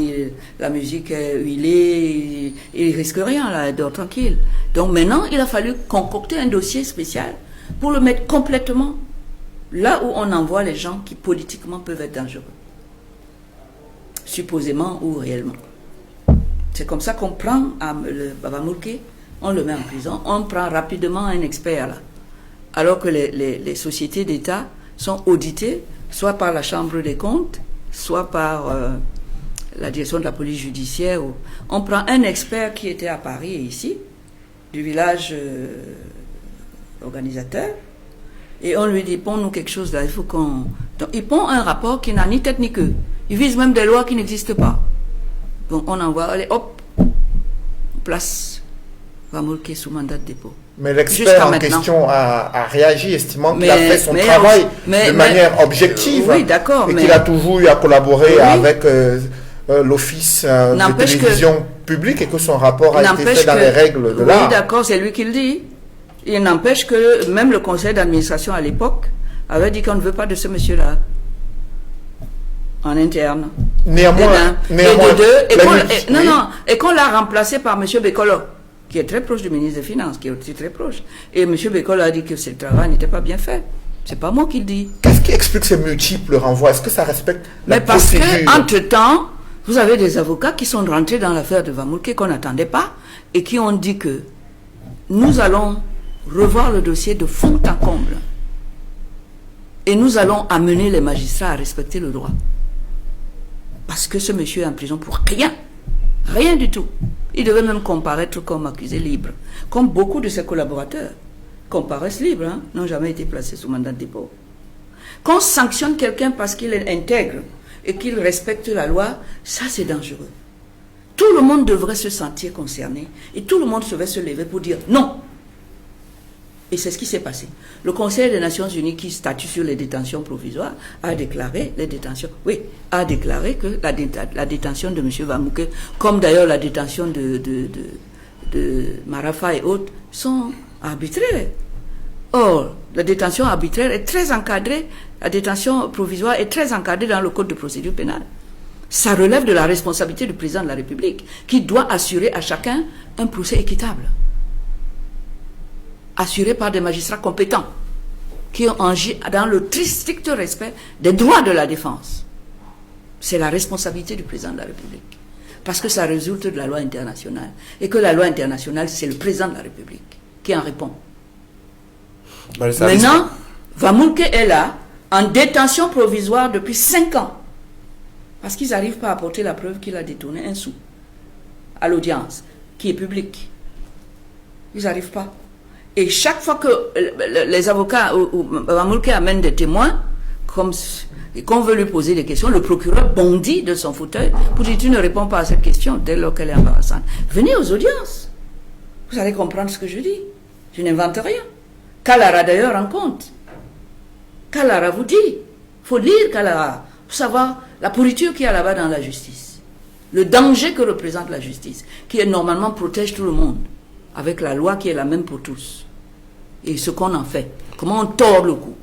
Speaker 1: la musique est huilée, il ne risque rien, là, il dort tranquille. Donc maintenant, il a fallu concocter un dossier spécial pour le mettre complètement là où on envoie les gens qui politiquement peuvent être dangereux. Supposément ou réellement. C'est comme ça qu'on prend le Vamoulke, on le met en prison, on prend rapidement un expert là. Alors que les sociétés d'État sont auditées, soit par la Chambre des comptes, soit par la direction de la police judiciaire. On prend un expert qui était à Paris et ici, du village organisateur, et on lui dit, pond-nous quelque chose là, il faut qu'on... Donc il pond un rapport qui n'a ni tête ni queue. Il vise même des lois qui n'existent pas. Donc on envoie, allez, hop, on place Vamoulke sous mandat de dépôt.
Speaker 3: Mais l'expert en question a réagi, estimant qu'il a fait son travail de manière objective.
Speaker 1: Oui, d'accord.
Speaker 3: Et qu'il a toujours eu à collaborer avec l'office de télévision publique et que son rapport a été fait dans les règles de l'art.
Speaker 1: Oui, d'accord, c'est lui qui le dit. Il n'empêche que même le conseil d'administration à l'époque avait dit qu'on ne veut pas de ce monsieur-là. En interne.
Speaker 3: Néanmoins,
Speaker 1: et qu'on l'a remplacé par M. Bekolo, qui est très proche du ministre des Finances, qui est aussi très proche. Et M. Bekolo a dit que ce travail n'était pas bien fait. C'est pas moi qui le dis.
Speaker 3: Qu'est-ce qui explique ces multiples renvois? Est-ce que ça respecte la procédure?
Speaker 1: Parce qu'entre-temps, vous avez des avocats qui sont rentrés dans l'affaire de Vamoulke qu'on n'attendait pas et qui ont dit que nous allons revoir le dossier de fond en comble. Et nous allons amener les magistrats à respecter le droit. Parce que ce monsieur est en prison pour rien. Rien du tout. Il devait même comparaître comme accusé libre. Comme beaucoup de ses collaborateurs comparaissent libres, hein, n'ont jamais été placés sous mandat de dépôt. Qu'on sanctionne quelqu'un parce qu'il est intègre et qu'il respecte la loi, ça c'est dangereux. Tout le monde devrait se sentir concerné et tout le monde devrait se lever pour dire non. Et c'est ce qui s'est passé. Le Conseil des Nations Unies qui statue sur les détentions provisoires a déclaré que la détention de M. Vamoulke, comme d'ailleurs la détention de Marafa et autres, sont arbitraires. Or, la détention arbitraire est très encadrée, la détention provisoire est très encadrée dans le Code de procédure pénale. Ça relève de la responsabilité du président de la République qui doit assurer à chacun un procès équitable. Assuré par des magistrats compétents qui ont agi dans le très strict respect des droits de la défense. C'est la responsabilité du président de la République. Parce que ça résulte de la loi internationale. Et que la loi internationale, c'est le président de la République qui en répond. Maintenant, Vamoulke est là, en détention provisoire depuis 5 ans. Parce qu'ils n'arrivent pas à apporter la preuve qu'il a détourné un sou à l'audience, qui est publique. Ils n'arrivent pas. Et chaque fois que les avocats ou Vamoulke amènent des témoins, et qu'on veut lui poser des questions, le procureur bondit de son fauteuil pour dire tu ne réponds pas à cette question dès lors qu'elle est embarrassante. Venez aux audiences. Vous allez comprendre ce que je dis. Je n'invente rien. Kalara d'ailleurs en compte. Kalara vous dit. Il faut lire Kalara pour savoir la pourriture qu'il y a là-bas dans la justice. Le danger que représente la justice, qui normalement protège tout le monde, avec la loi qui est la même pour tous. Et ce qu'on en fait. Comment on tord le cou.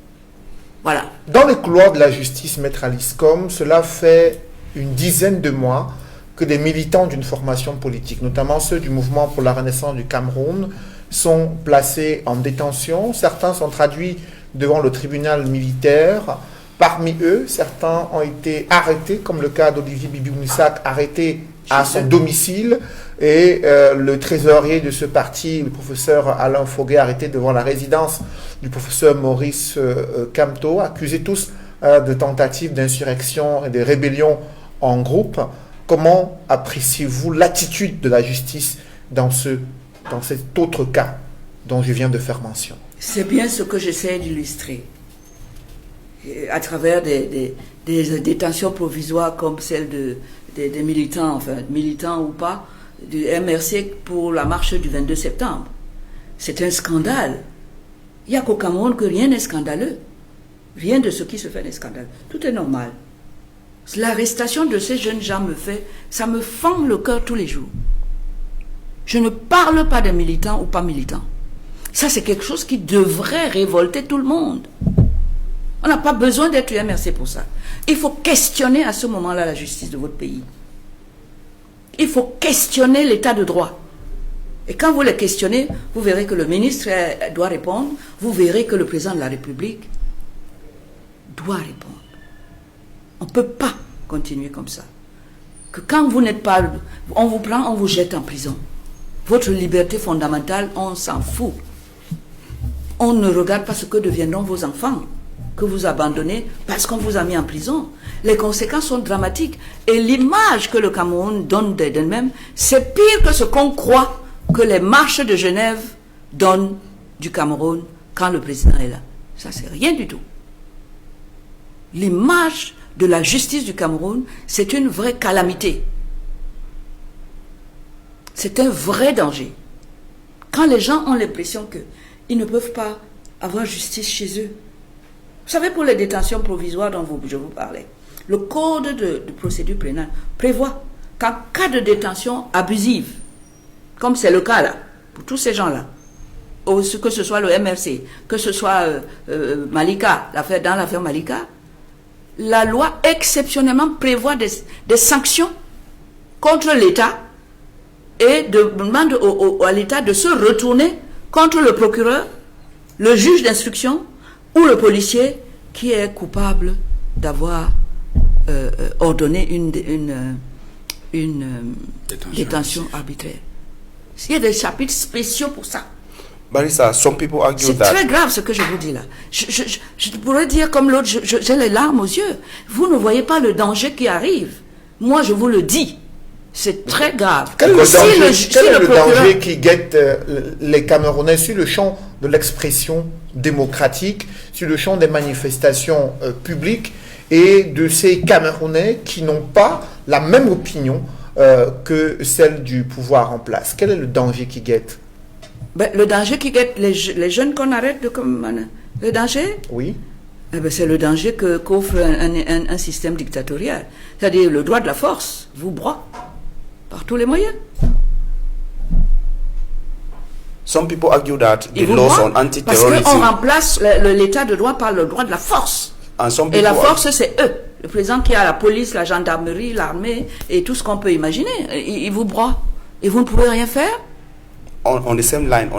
Speaker 1: Voilà.
Speaker 3: Dans les couloirs de la justice, Maître Aliscom, cela fait une dizaine de mois que des militants d'une formation politique, notamment ceux du mouvement pour la renaissance du Cameroun, sont placés en détention. Certains sont traduits devant le tribunal militaire Parmi eux, certains ont été arrêtés, comme le cas d'Olivier Bibi-Moussac, arrêté à son domicile, et le trésorier de ce parti, le professeur Alain Foguet, arrêté devant la résidence du professeur Maurice Kamto, accusés tous de tentatives d'insurrection et de rébellion en groupe. Comment appréciez-vous l'attitude de la justice dans cet autre cas dont je viens de faire mention?
Speaker 1: C'est bien ce que j'essaie d'illustrer. À travers des détentions provisoires comme celle des militants, enfin militants ou pas, du MRC pour la marche du 22 septembre. C'est un scandale. Il n'y a qu'au Cameroun que rien n'est scandaleux. Rien de ce qui se fait n'est scandaleux. Tout est normal. L'arrestation de ces jeunes gens ça me fend le cœur tous les jours. Je ne parle pas de militants ou pas militants. Ça, c'est quelque chose qui devrait révolter tout le monde. On n'a pas besoin d'être UMRC pour ça. Il faut questionner à ce moment-là la justice de votre pays. Il faut questionner l'état de droit. Et quand vous les questionnez, vous verrez que le ministre doit répondre, vous verrez que le président de la République doit répondre. On ne peut pas continuer comme ça. Que quand vous n'êtes pas... On vous prend, on vous jette en prison. Votre liberté fondamentale, on s'en fout. On ne regarde pas ce que deviendront vos enfants, que vous abandonnez parce qu'on vous a mis en prison. Les conséquences sont dramatiques. Et l'image que le Cameroun donne d'elle-même, c'est pire que ce qu'on croit que les marches de Genève donnent du Cameroun quand le président est là. Ça, c'est rien du tout. L'image de la justice du Cameroun, c'est une vraie calamité. C'est un vrai danger. Quand les gens ont l'impression qu'ils ne peuvent pas avoir justice chez eux. Vous savez, pour les détentions provisoires dont je vous parlais, le code de procédure pénale prévoit qu'en cas de détention abusive, comme c'est le cas là, pour tous ces gens-là, que ce soit le MRC, que ce soit Malika, dans l'affaire Malika, la loi exceptionnellement prévoit des sanctions contre l'État et demande à l'État de se retourner contre le procureur, le juge d'instruction ou le policier qui est coupable d'avoir ordonné une détention arbitraire. Il y a des chapitres spéciaux pour ça.
Speaker 2: Barrister, some people argue
Speaker 1: C'est
Speaker 2: that...
Speaker 1: très grave ce que je vous dis là. Je pourrais dire comme l'autre, j'ai les larmes aux yeux. Vous ne voyez pas le danger qui arrive. Moi, je vous le dis. C'est très grave.
Speaker 3: Quel est le danger qui guette les Camerounais sur le champ de l'expression démocratique, sur le champ des manifestations publiques et de ces Camerounais qui n'ont pas la même opinion que celle du pouvoir en place? Quel est le danger qui guette?
Speaker 1: Le danger qui guette les jeunes qu'on arrête le danger?
Speaker 3: Oui.
Speaker 1: C'est le danger qu'offre un système dictatorial. C'est-à-dire le droit de la force vous broie par tous les moyens.
Speaker 2: Some people argue that the laws on anti-terrorism...
Speaker 1: Parce qu'on remplace l'état de droit par le droit de la force. Et la force, c'est eux. Le président qui a la police, la gendarmerie, l'armée et tout ce qu'on peut imaginer. Il vous broie. Et vous ne pouvez rien faire.
Speaker 2: On the same line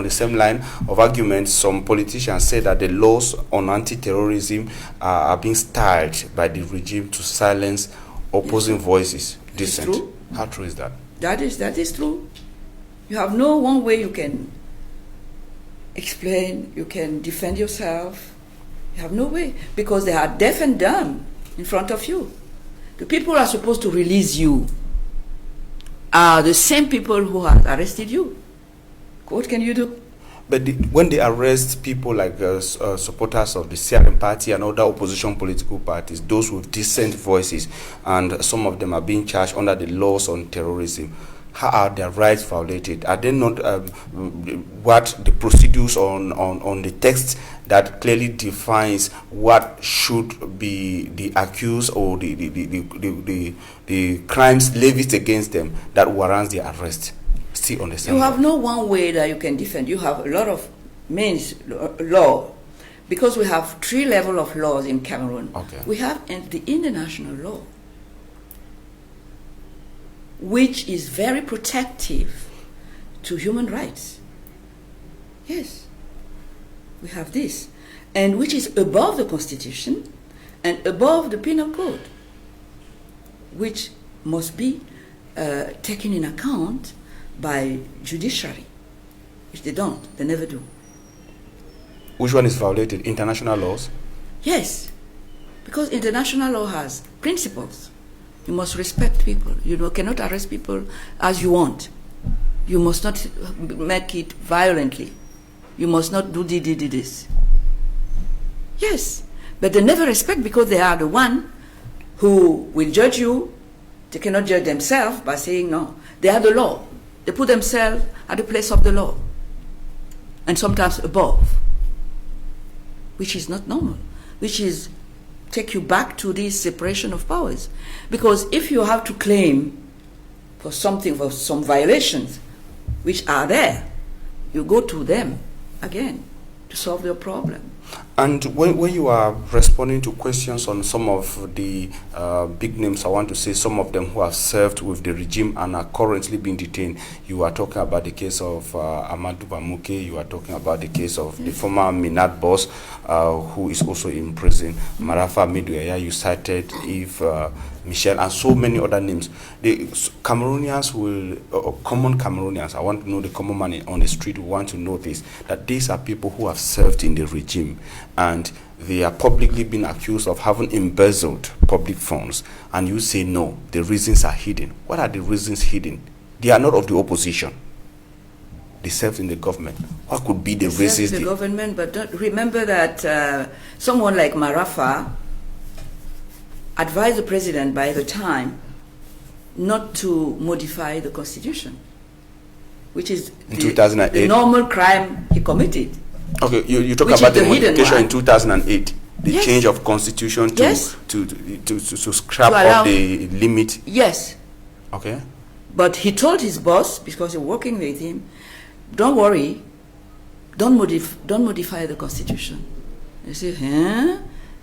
Speaker 2: of argument, some politicians say that the laws on anti-terrorism are being styled by the regime to silence opposing voices. Dissent.
Speaker 1: True.
Speaker 2: How true is that?
Speaker 1: That is true. You have no one way you can explain, you can defend yourself. You have no way. Because they are deaf and dumb in front of you. The people who are supposed to release you are the same people who have arrested you. What can you do?
Speaker 2: But when they arrest people like supporters of the CRM party and other opposition political parties, those with decent voices, and some of them are being charged under the laws on terrorism, how are their rights violated? Are they not what the procedures on the text that clearly defines what should be the accused or the crimes levied against them that warrants their arrest? Still on the same
Speaker 1: you have no one way that you can defend. You have a lot of means law, because we have 3 levels of laws in Cameroon.
Speaker 2: Okay.
Speaker 1: We have the international law, which is very protective to human rights. Yes, we have this, and which is above the Constitution, and above the penal code, which must be taken in account by judiciary, which they don't, they never do.
Speaker 2: Which one is violated? International laws?
Speaker 1: Yes, because international law has principles. You must respect people. You cannot arrest people as you want. You must not make it violently. You must not do this. Yes, but they never respect because they are the one who will judge you. They cannot judge themselves by saying no. They are the law. They put themselves at the place of the law, and sometimes above, which is not normal, which is take you back to this separation of powers. Because if you have to claim for something, for some violations, which are there, you go to them again to solve your problem.
Speaker 2: And when you are responding to questions on some of the big names, I want to say some of them who have served with the regime and are currently being detained, you are talking about the case of Amadou Bamuke, you are talking about the case of the former Minat boss, who is also in prison, Marafa Midouya, you cited Eve Michel, and so many other names. The Cameroonians common Cameroonians, I want to know, the common man on the street who want to know this, that these are people who have served in the regime, and they are publicly being accused of having embezzled public funds, and you say no, the reasons are hidden. What are the reasons hidden? They are not of the opposition. They served in the government. What could be the reasons?
Speaker 1: The government, but don't remember that someone like Marafa advised the president by the time not to modify the constitution, which is
Speaker 2: in 2008.
Speaker 1: The normal crime he committed.
Speaker 2: Okay, you talk about the modification in 2008, the
Speaker 1: yes.
Speaker 2: change of constitution to
Speaker 1: yes.
Speaker 2: to scrap off the limit.
Speaker 1: Yes.
Speaker 2: Okay.
Speaker 1: But he told his boss, because he was working with him, don't worry, don't modify the constitution. He said, huh?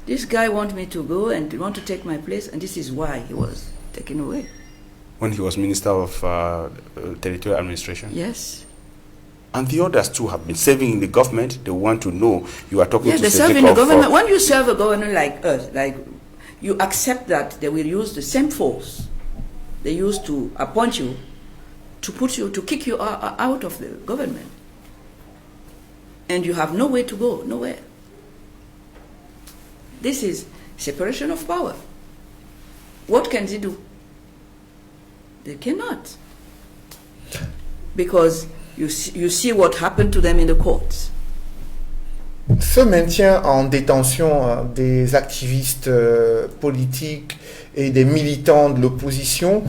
Speaker 1: This guy wants me to go and want to take my place, and this is why he was taken away.
Speaker 2: When he was Minister of Territorial Administration?
Speaker 1: Yes.
Speaker 2: And the others too have been serving in the government. They want to know. You are talking to
Speaker 1: they serve in the government. When you serve a government like us, like you accept that they will use the same force they used to appoint you, to put you, to kick you out of the government, and you have no way to go, nowhere. This is separation of power. What can they do? They cannot, because you see what happened to them in the courts.
Speaker 3: Ce maintien en détention des activistes politiques et des militants de l'opposition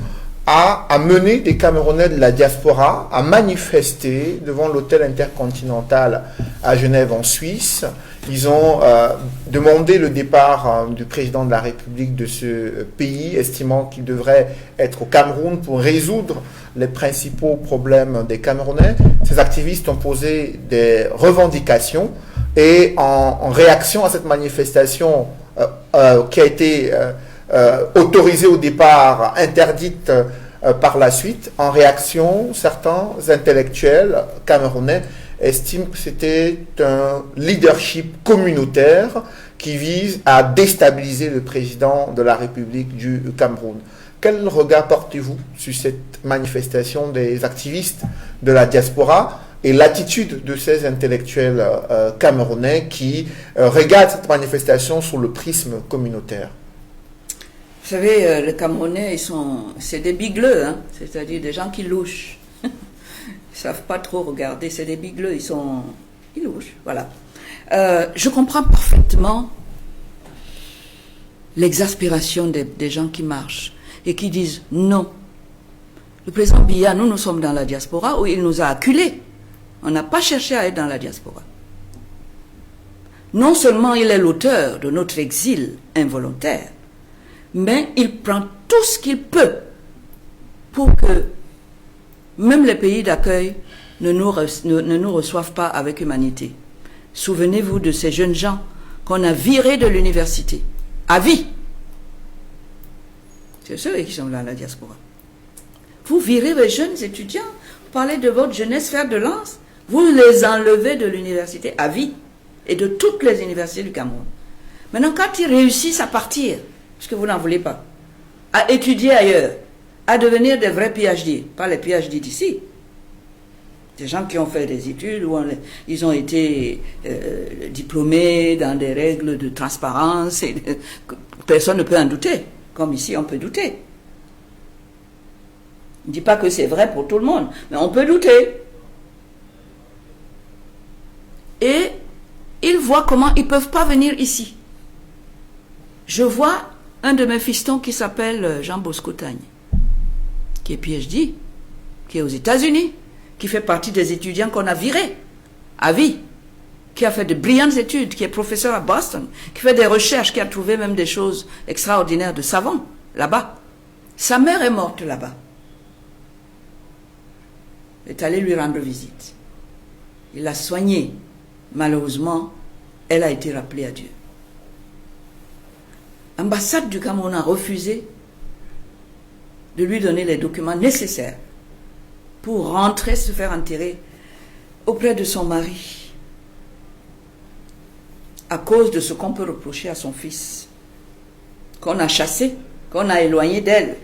Speaker 3: a amené des Camerounais de la diaspora à manifester devant l'hôtel intercontinental à Genève en Suisse. Ils ont demandé le départ du président de la République de ce pays, estimant qu'il devrait être au Cameroun pour résoudre les principaux problèmes des Camerounais. Ces activistes ont posé des revendications et en réaction à cette manifestation qui a été autorisée au départ, interdite par la suite, en réaction, certains intellectuels camerounais estiment que c'était un leadership communautaire qui vise à déstabiliser le président de la République du Cameroun. Quel regard portez-vous sur cette manifestation des activistes de la diaspora et l'attitude de ces intellectuels camerounais qui regardent cette manifestation sous le prisme communautaire?
Speaker 1: Vous savez, les Camerounais, c'est des bigleux, hein, c'est-à-dire des gens qui louchent. Ils ne savent pas trop regarder, c'est des bigleux, ils louchent, voilà. Je comprends parfaitement l'exaspération des gens qui marchent et qui disent non. Le président Biya, nous sommes dans la diaspora où il nous a acculés. On n'a pas cherché à être dans la diaspora. Non seulement il est l'auteur de notre exil involontaire, mais il prend tout ce qu'il peut pour que même les pays d'accueil ne nous reçoivent pas avec humanité. Souvenez-vous de ces jeunes gens qu'on a virés de l'université, à vie. C'est ceux qui sont là à la diaspora. Vous virez les jeunes étudiants, vous parlez de votre jeunesse fer de lance, vous les enlevez de l'université à vie et de toutes les universités du Cameroun. Maintenant, quand ils réussissent à partir, parce que vous n'en voulez pas, à étudier ailleurs, à devenir des vrais PhD, pas les PhD d'ici, des gens qui ont fait des études, où ils ont été diplômés dans des règles de transparence, et personne ne peut en douter, comme ici on peut douter. Je ne dis pas que c'est vrai pour tout le monde, mais on peut douter. Et ils voient comment ils ne peuvent pas venir ici. Je vois un de mes fistons qui s'appelle Jean Bosco Tagne, qui est PhD, qui est aux États-Unis, qui fait partie des étudiants qu'on a virés à vie, qui a fait de brillantes études, qui est professeur à Boston, qui fait des recherches, qui a trouvé même des choses extraordinaires de savants là-bas. Sa mère est morte là-bas. Il est allé lui rendre visite. Il l'a soignée. Malheureusement, elle a été rappelée à Dieu. L'ambassade du Cameroun a refusé de lui donner les documents nécessaires pour rentrer, se faire enterrer auprès de son mari, à cause de ce qu'on peut reprocher à son fils, qu'on a chassé, qu'on a éloigné d'elle,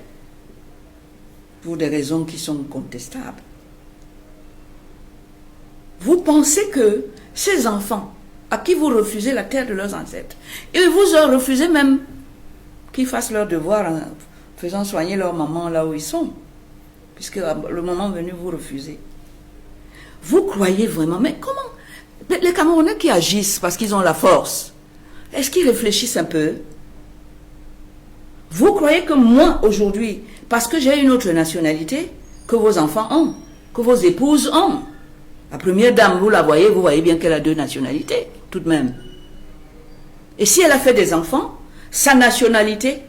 Speaker 1: pour des raisons qui sont contestables. Vous pensez que ces enfants, à qui vous refusez la terre de leurs ancêtres, ils vous ont refusé même qu'ils fassent leur devoir en faisant soigner leur maman là où ils sont, puisque le moment venu, vous refusez. Vous croyez vraiment, mais comment les Camerounais qui agissent parce qu'ils ont la force, est-ce qu'ils réfléchissent un peu? Vous croyez que moi, aujourd'hui, parce que j'ai une autre nationalité, que vos enfants ont, que vos épouses ont, la première dame, vous la voyez, vous voyez bien qu'elle a 2 nationalités, tout de même. Et si elle a fait des enfants, sa nationalité,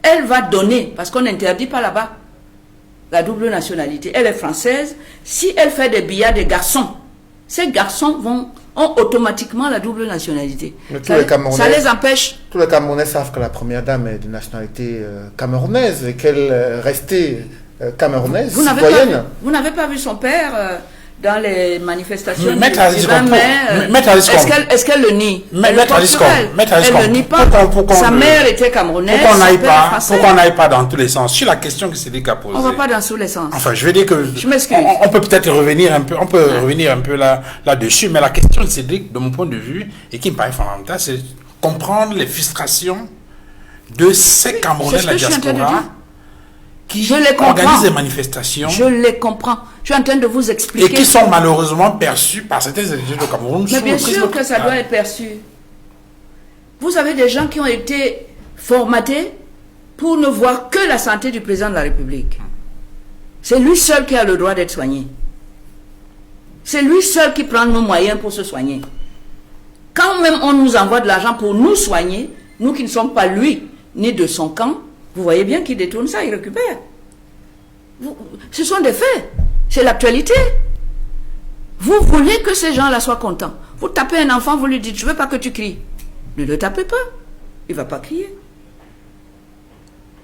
Speaker 1: elle va donner, parce qu'on n'interdit pas là-bas la double nationalité. Elle est française. Si elle fait des billets des garçons, ces garçons ont automatiquement la double nationalité.
Speaker 3: Mais
Speaker 1: ça les empêche.
Speaker 3: Tous les Camerounais savent que la première dame est de nationalité camerounaise et qu'elle restait camerounaise, citoyenne.
Speaker 1: Vous n'avez pas vu son père dans les manifestations du 20 mai, est-ce qu'elle le nie? Elle ne le nie pas. Sa mère était camerounaise.
Speaker 4: Pourquoi on n'aille pas dans tous les sens? Sur la question que Cédric a posée.
Speaker 1: On ne va pas dans tous les sens.
Speaker 4: Enfin, je veux dire que
Speaker 1: je m'excuse.
Speaker 4: On peut peut-être revenir un peu, revenir un peu là-dessus, mais la question de Cédric, de mon point de vue, et qui me paraît fondamentale, c'est comprendre les frustrations de ces Camerounais de la diaspora qui organisent des manifestations.
Speaker 1: Je les comprends. Je suis en train de vous expliquer.
Speaker 4: Et qui sont malheureusement perçus par certains individus du Cameroun.
Speaker 1: Mais bien sûr que ça doit être perçu. Vous avez des gens qui ont été formatés pour ne voir que la santé du président de la République. C'est lui seul qui a le droit d'être soigné. C'est lui seul qui prend nos moyens pour se soigner. Quand même on nous envoie de l'argent pour nous soigner, nous qui ne sommes pas lui, ni de son camp, vous voyez bien qu'il détourne ça, il récupère. Ce sont des faits. C'est l'actualité. Vous voulez que ces gens-là soient contents. Vous tapez un enfant, vous lui dites, je ne veux pas que tu cries. Ne le tapez pas. Il ne va pas crier.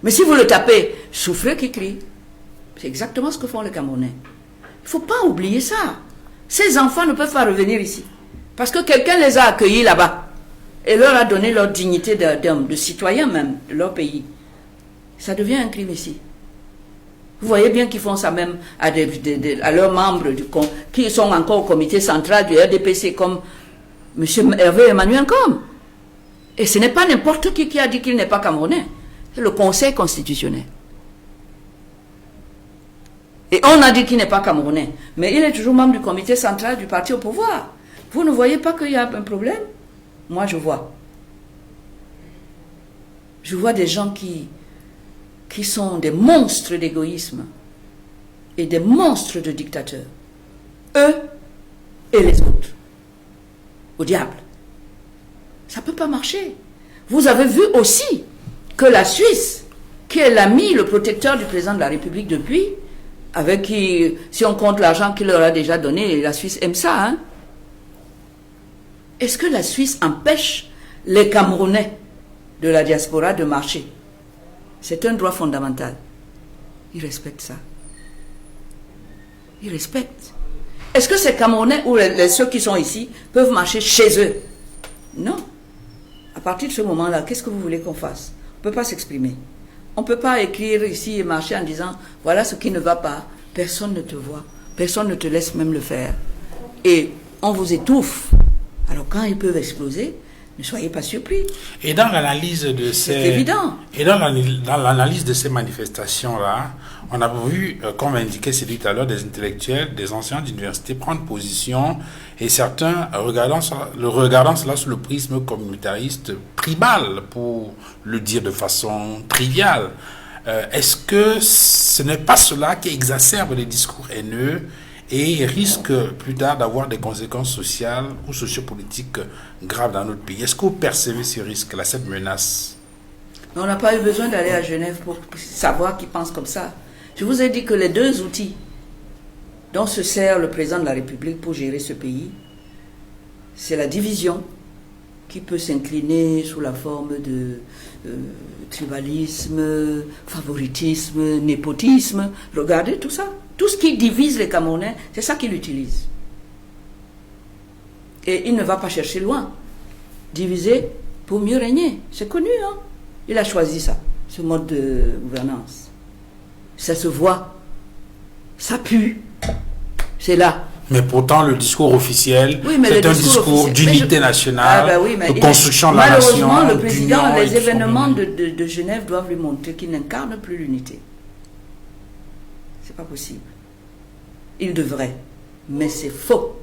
Speaker 1: Mais si vous le tapez, souffrez qu'il crie. C'est exactement ce que font les Camerounais. Il ne faut pas oublier ça. Ces enfants ne peuvent pas revenir ici. Parce que quelqu'un les a accueillis là-bas et leur a donné leur dignité d'homme, de citoyen même, de leur pays. Ça devient un crime ici. Vous voyez bien qu'ils font ça même à leurs membres qui sont encore au comité central du RDPC comme M. Hervé Emmanuel Com. Et ce n'est pas n'importe qui a dit qu'il n'est pas camerounais. C'est le Conseil constitutionnel. Et on a dit qu'il n'est pas camerounais. Mais il est toujours membre du comité central du parti au pouvoir. Vous ne voyez pas qu'il y a un problème? Moi, je vois. Je vois des gens qui sont des monstres d'égoïsme et des monstres de dictateurs. Eux et les autres. Au diable. Ça ne peut pas marcher. Vous avez vu aussi que la Suisse, qui est l'ami, le protecteur du président de la République depuis, avec qui, si on compte l'argent qu'il leur a déjà donné, la Suisse aime ça, hein? Est-ce que la Suisse empêche les Camerounais de la diaspora de marcher? C'est un droit fondamental. Ils respectent ça. Ils respectent. Est-ce que ces Camerounais ou ceux qui sont ici peuvent marcher chez eux? Non. partir de ce moment-là, qu'est-ce que vous voulez qu'on fasse? On ne peut pas s'exprimer. On ne peut pas écrire ici et marcher en disant, voilà ce qui ne va pas. Personne ne te voit. Personne ne te laisse même le faire. Et on vous étouffe. Alors quand ils peuvent exploser, ne soyez pas surpris.
Speaker 4: Et dans l'analyse de
Speaker 1: C'est évident.
Speaker 4: Et dans l'analyse de ces manifestations-là, on a vu, comme indiqué c'est tout à l'heure, des intellectuels, des enseignants d'université prendre position, et certains regardant cela sous le prisme communautariste tribal, pour le dire de façon triviale. Est-ce que ce n'est pas cela qui exacerbe les discours haineux et risque plus tard d'avoir des conséquences sociales ou sociopolitiques graves dans notre pays? Est-ce que vous percevez ce risque-là, cette menace?
Speaker 1: On n'a pas eu besoin d'aller à Genève pour savoir qu'ils pensent comme ça. Je vous ai dit que les deux outils dont se sert le président de la République pour gérer ce pays, c'est la division qui peut s'incliner sous la forme de tribalisme, favoritisme, népotisme. Regardez tout ça. Tout ce qui divise les Camerounais, c'est ça qu'il utilise. Et il ne va pas chercher loin. Diviser pour mieux régner. C'est connu, hein? Il a choisi ça, ce mode de gouvernance. Ça se voit. Ça pue. C'est là.
Speaker 4: Mais pourtant, le discours officiel, c'est un discours d'unité nationale, de construction de la nation.
Speaker 1: Malheureusement, le président, les événements de Genève doivent lui montrer qu'il n'incarne plus l'unité. C'est pas possible. Il devrait. Mais c'est faux.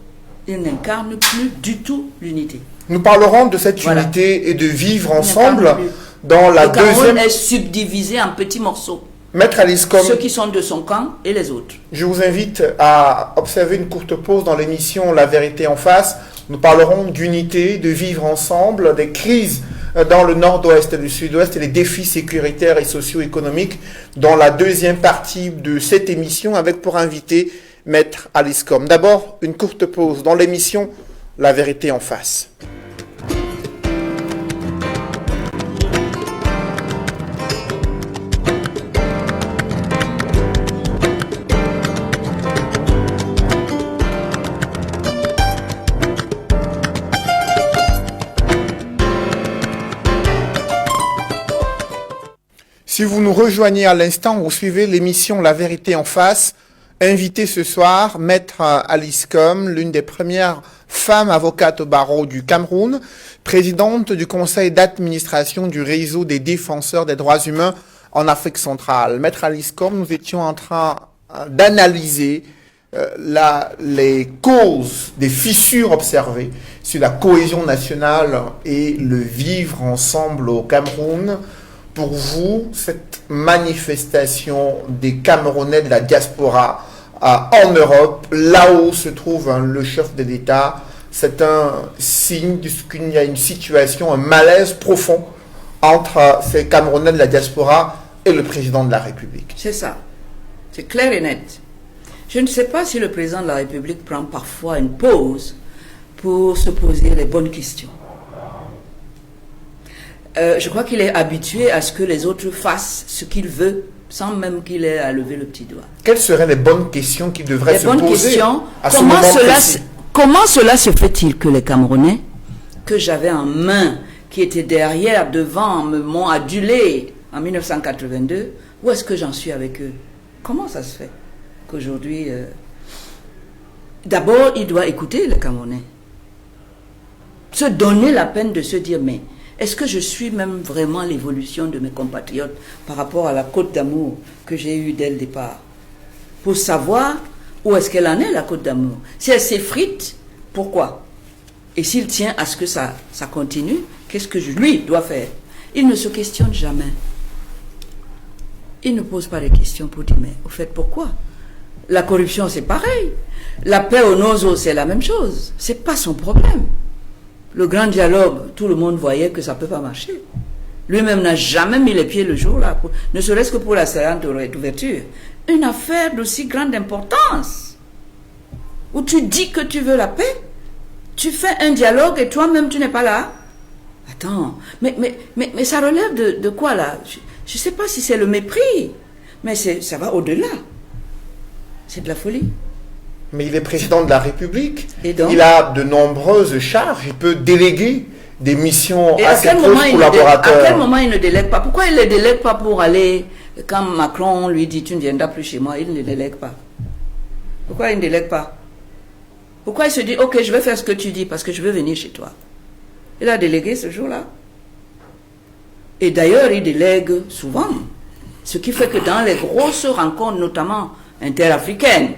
Speaker 1: Il n'incarne plus du tout l'unité.
Speaker 3: Nous parlerons de cette unité et de vivre ensemble dans la deuxième...
Speaker 1: Le Cameroun est subdivisé en petits morceaux.
Speaker 3: Maître Alice Com,
Speaker 1: ceux qui sont de son camp et les autres.
Speaker 3: Je vous invite à observer une courte pause dans l'émission La Vérité en face. Nous parlerons d'unité, de vivre ensemble, des crises dans le nord-ouest et le sud-ouest et les défis sécuritaires et socio-économiques dans la deuxième partie de cette émission avec pour invité Maître Alice Com. D'abord, une courte pause dans l'émission La Vérité en face. Si vous nous rejoignez à l'instant, vous suivez l'émission La Vérité en face. Invité ce soir, Maître Alice Com, l'une des premières femmes avocates au barreau du Cameroun, présidente du conseil d'administration du réseau des défenseurs des droits humains en Afrique centrale. Maître Alice Com, nous étions en train d'analyser les causes des fissures observées sur la cohésion nationale et le vivre ensemble au Cameroun. Pour vous, cette manifestation des Camerounais de la diaspora en Europe, là où se trouve le chef de l'État, c'est un signe qu'il y a une situation, un malaise profond entre ces Camerounais de la diaspora et le président de la République.
Speaker 1: C'est ça. C'est clair et net. Je ne sais pas si le président de la République prend parfois une pause pour se poser les bonnes questions. Je crois qu'il est habitué à ce que les autres fassent ce qu'il veut, sans même qu'il ait à lever le petit doigt.
Speaker 3: Quelles seraient les bonnes questions qu'il devrait se poser
Speaker 1: questions,
Speaker 3: à ce moment précis?
Speaker 1: Comment cela se fait-il que les Camerounais, que j'avais en main, qui étaient derrière, devant, m'ont adulé en 1982, où est-ce que j'en suis avec eux? Comment ça se fait qu'aujourd'hui... D'abord, il doit écouter les Camerounais. Se donner la peine de se dire, mais... est-ce que je suis même vraiment l'évolution de mes compatriotes par rapport à la côte d'amour que j'ai eue dès le départ? Pour savoir où est-ce qu'elle en est, la côte d'amour. Si elle s'effrite, pourquoi? Et s'il tient à ce que ça continue, qu'est-ce que lui dois faire? Il ne se questionne jamais. Il ne pose pas de questions pour dire, mais au fait, pourquoi? La corruption, c'est pareil. La paix au Nozo, c'est la même chose. C'est pas son problème. Le grand dialogue, tout le monde voyait que ça ne peut pas marcher. Lui-même n'a jamais mis les pieds le jour-là, ne serait-ce que pour la séance d'ouverture. Une affaire d'aussi grande importance, où tu dis que tu veux la paix, tu fais un dialogue et toi-même tu n'es pas là. Attends, mais ça relève de quoi là? Je ne sais pas si c'est le mépris, mais ça va au-delà. C'est de la folie.
Speaker 3: Mais il est président de la République.
Speaker 1: Et donc,
Speaker 3: il a de nombreuses charges. Il peut déléguer des missions
Speaker 1: Et
Speaker 3: à ses
Speaker 1: à quel
Speaker 3: collaborateurs.
Speaker 1: moment il ne délègue pas? Pourquoi il ne les délègue pas pour aller, quand Macron lui dit tu ne viendras plus chez moi, il ne les délègue pas? Pourquoi il ne délègue pas? Pourquoi il se dit ok, je vais faire ce que tu dis parce que je veux venir chez toi? Il a délégué ce jour-là. Et d'ailleurs, il délègue souvent. Ce qui fait que dans les grosses rencontres, notamment interafricaines,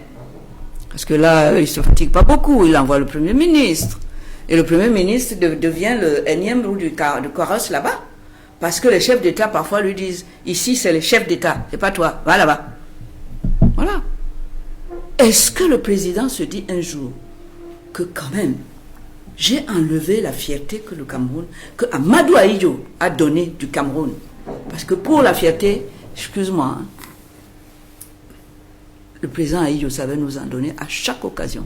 Speaker 1: parce que là, il ne se fatigue pas beaucoup, il envoie le Premier ministre. Et le Premier ministre devient le énième roue du carrosse là-bas. Parce que les chefs d'État parfois lui disent, ici c'est les chefs d'État, c'est pas toi, va là-bas. Voilà. Est-ce que le président se dit un jour que quand même, j'ai enlevé la fierté que le Cameroun, que Amadou Ahidjo a donné du Cameroun? Parce que pour la fierté, excuse-moi, hein, le président Ahidjo savait nous en donner à chaque occasion.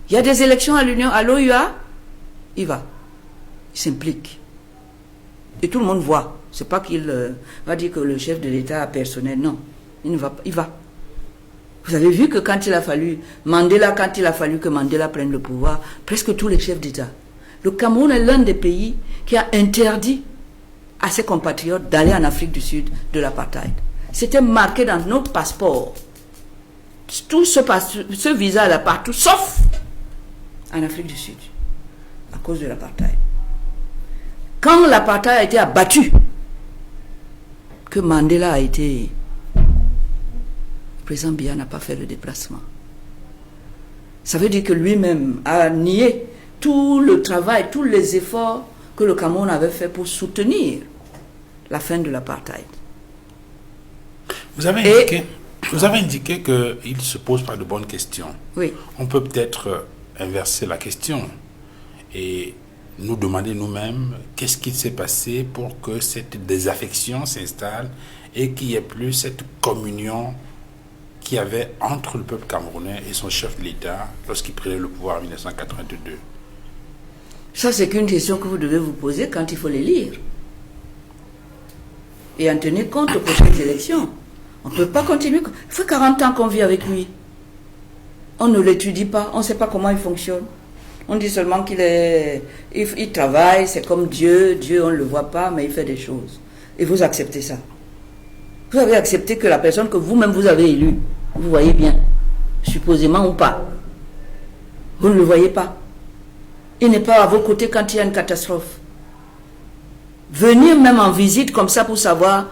Speaker 1: Il y a des élections à l'Union, à l'OUA, il va, il s'implique. Et tout le monde voit. C'est pas qu'il va dire que le chef de l'État a personnel, non. Il ne va pas, il va. Vous avez vu que quand il a fallu que Mandela prenne le pouvoir, presque tous les chefs d'État. Le Cameroun est l'un des pays qui a interdit à ses compatriotes d'aller en Afrique du Sud de l'apartheid. C'était marqué dans nos passeports. Tout ce visa-là partout, sauf en Afrique du Sud, à cause de l'apartheid. Quand l'apartheid a été abattu, que Mandela a été... Le président Biya n'a pas fait le déplacement. Ça veut dire que lui-même a nié tout le travail, tous les efforts que le Cameroun avait fait pour soutenir la fin de l'apartheid.
Speaker 4: Vous avez indiqué qu'il ne se pose pas de bonnes questions.
Speaker 1: Oui.
Speaker 4: On peut peut-être inverser la question et nous demander nous-mêmes qu'est-ce qui s'est passé pour que cette désaffection s'installe et qu'il n'y ait plus cette communion qu'il y avait entre le peuple camerounais et son chef de l'État lorsqu'il prenait le pouvoir en 1982.
Speaker 1: Ça, c'est qu'une question que vous devez vous poser quand il faut les lire. Et en tenir compte aux prochaines élections. On ne peut pas continuer. Il fait 40 ans qu'on vit avec lui. On ne l'étudie pas, on ne sait pas comment il fonctionne. On dit seulement il travaille, c'est comme Dieu. Dieu, on ne le voit pas, mais il fait des choses. Et vous acceptez ça. Vous avez accepté que la personne que vous-même vous avez élue, vous voyez bien, supposément ou pas, vous ne le voyez pas. Il n'est pas à vos côtés quand il y a une catastrophe. Venir même en visite comme ça pour savoir,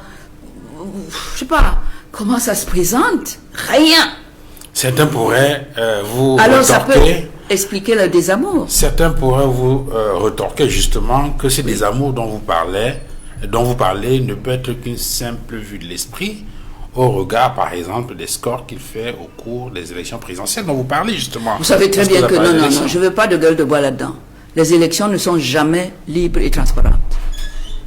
Speaker 1: je sais pas, comment ça se présente, rien.
Speaker 4: Certains pourraient vous
Speaker 1: Alors
Speaker 4: retorquer.
Speaker 1: Ça peut expliquer le désamour.
Speaker 4: Certains pourraient vous retorquer justement que ces désamours dont vous parlez ne peut être qu'une simple vue de l'esprit au regard, par exemple, des scores qu'il fait au cours des élections présidentielles dont vous parlez justement.
Speaker 1: Vous savez très bien que non, je ne veux pas de gueule de bois là-dedans. Les élections ne sont jamais libres et transparentes.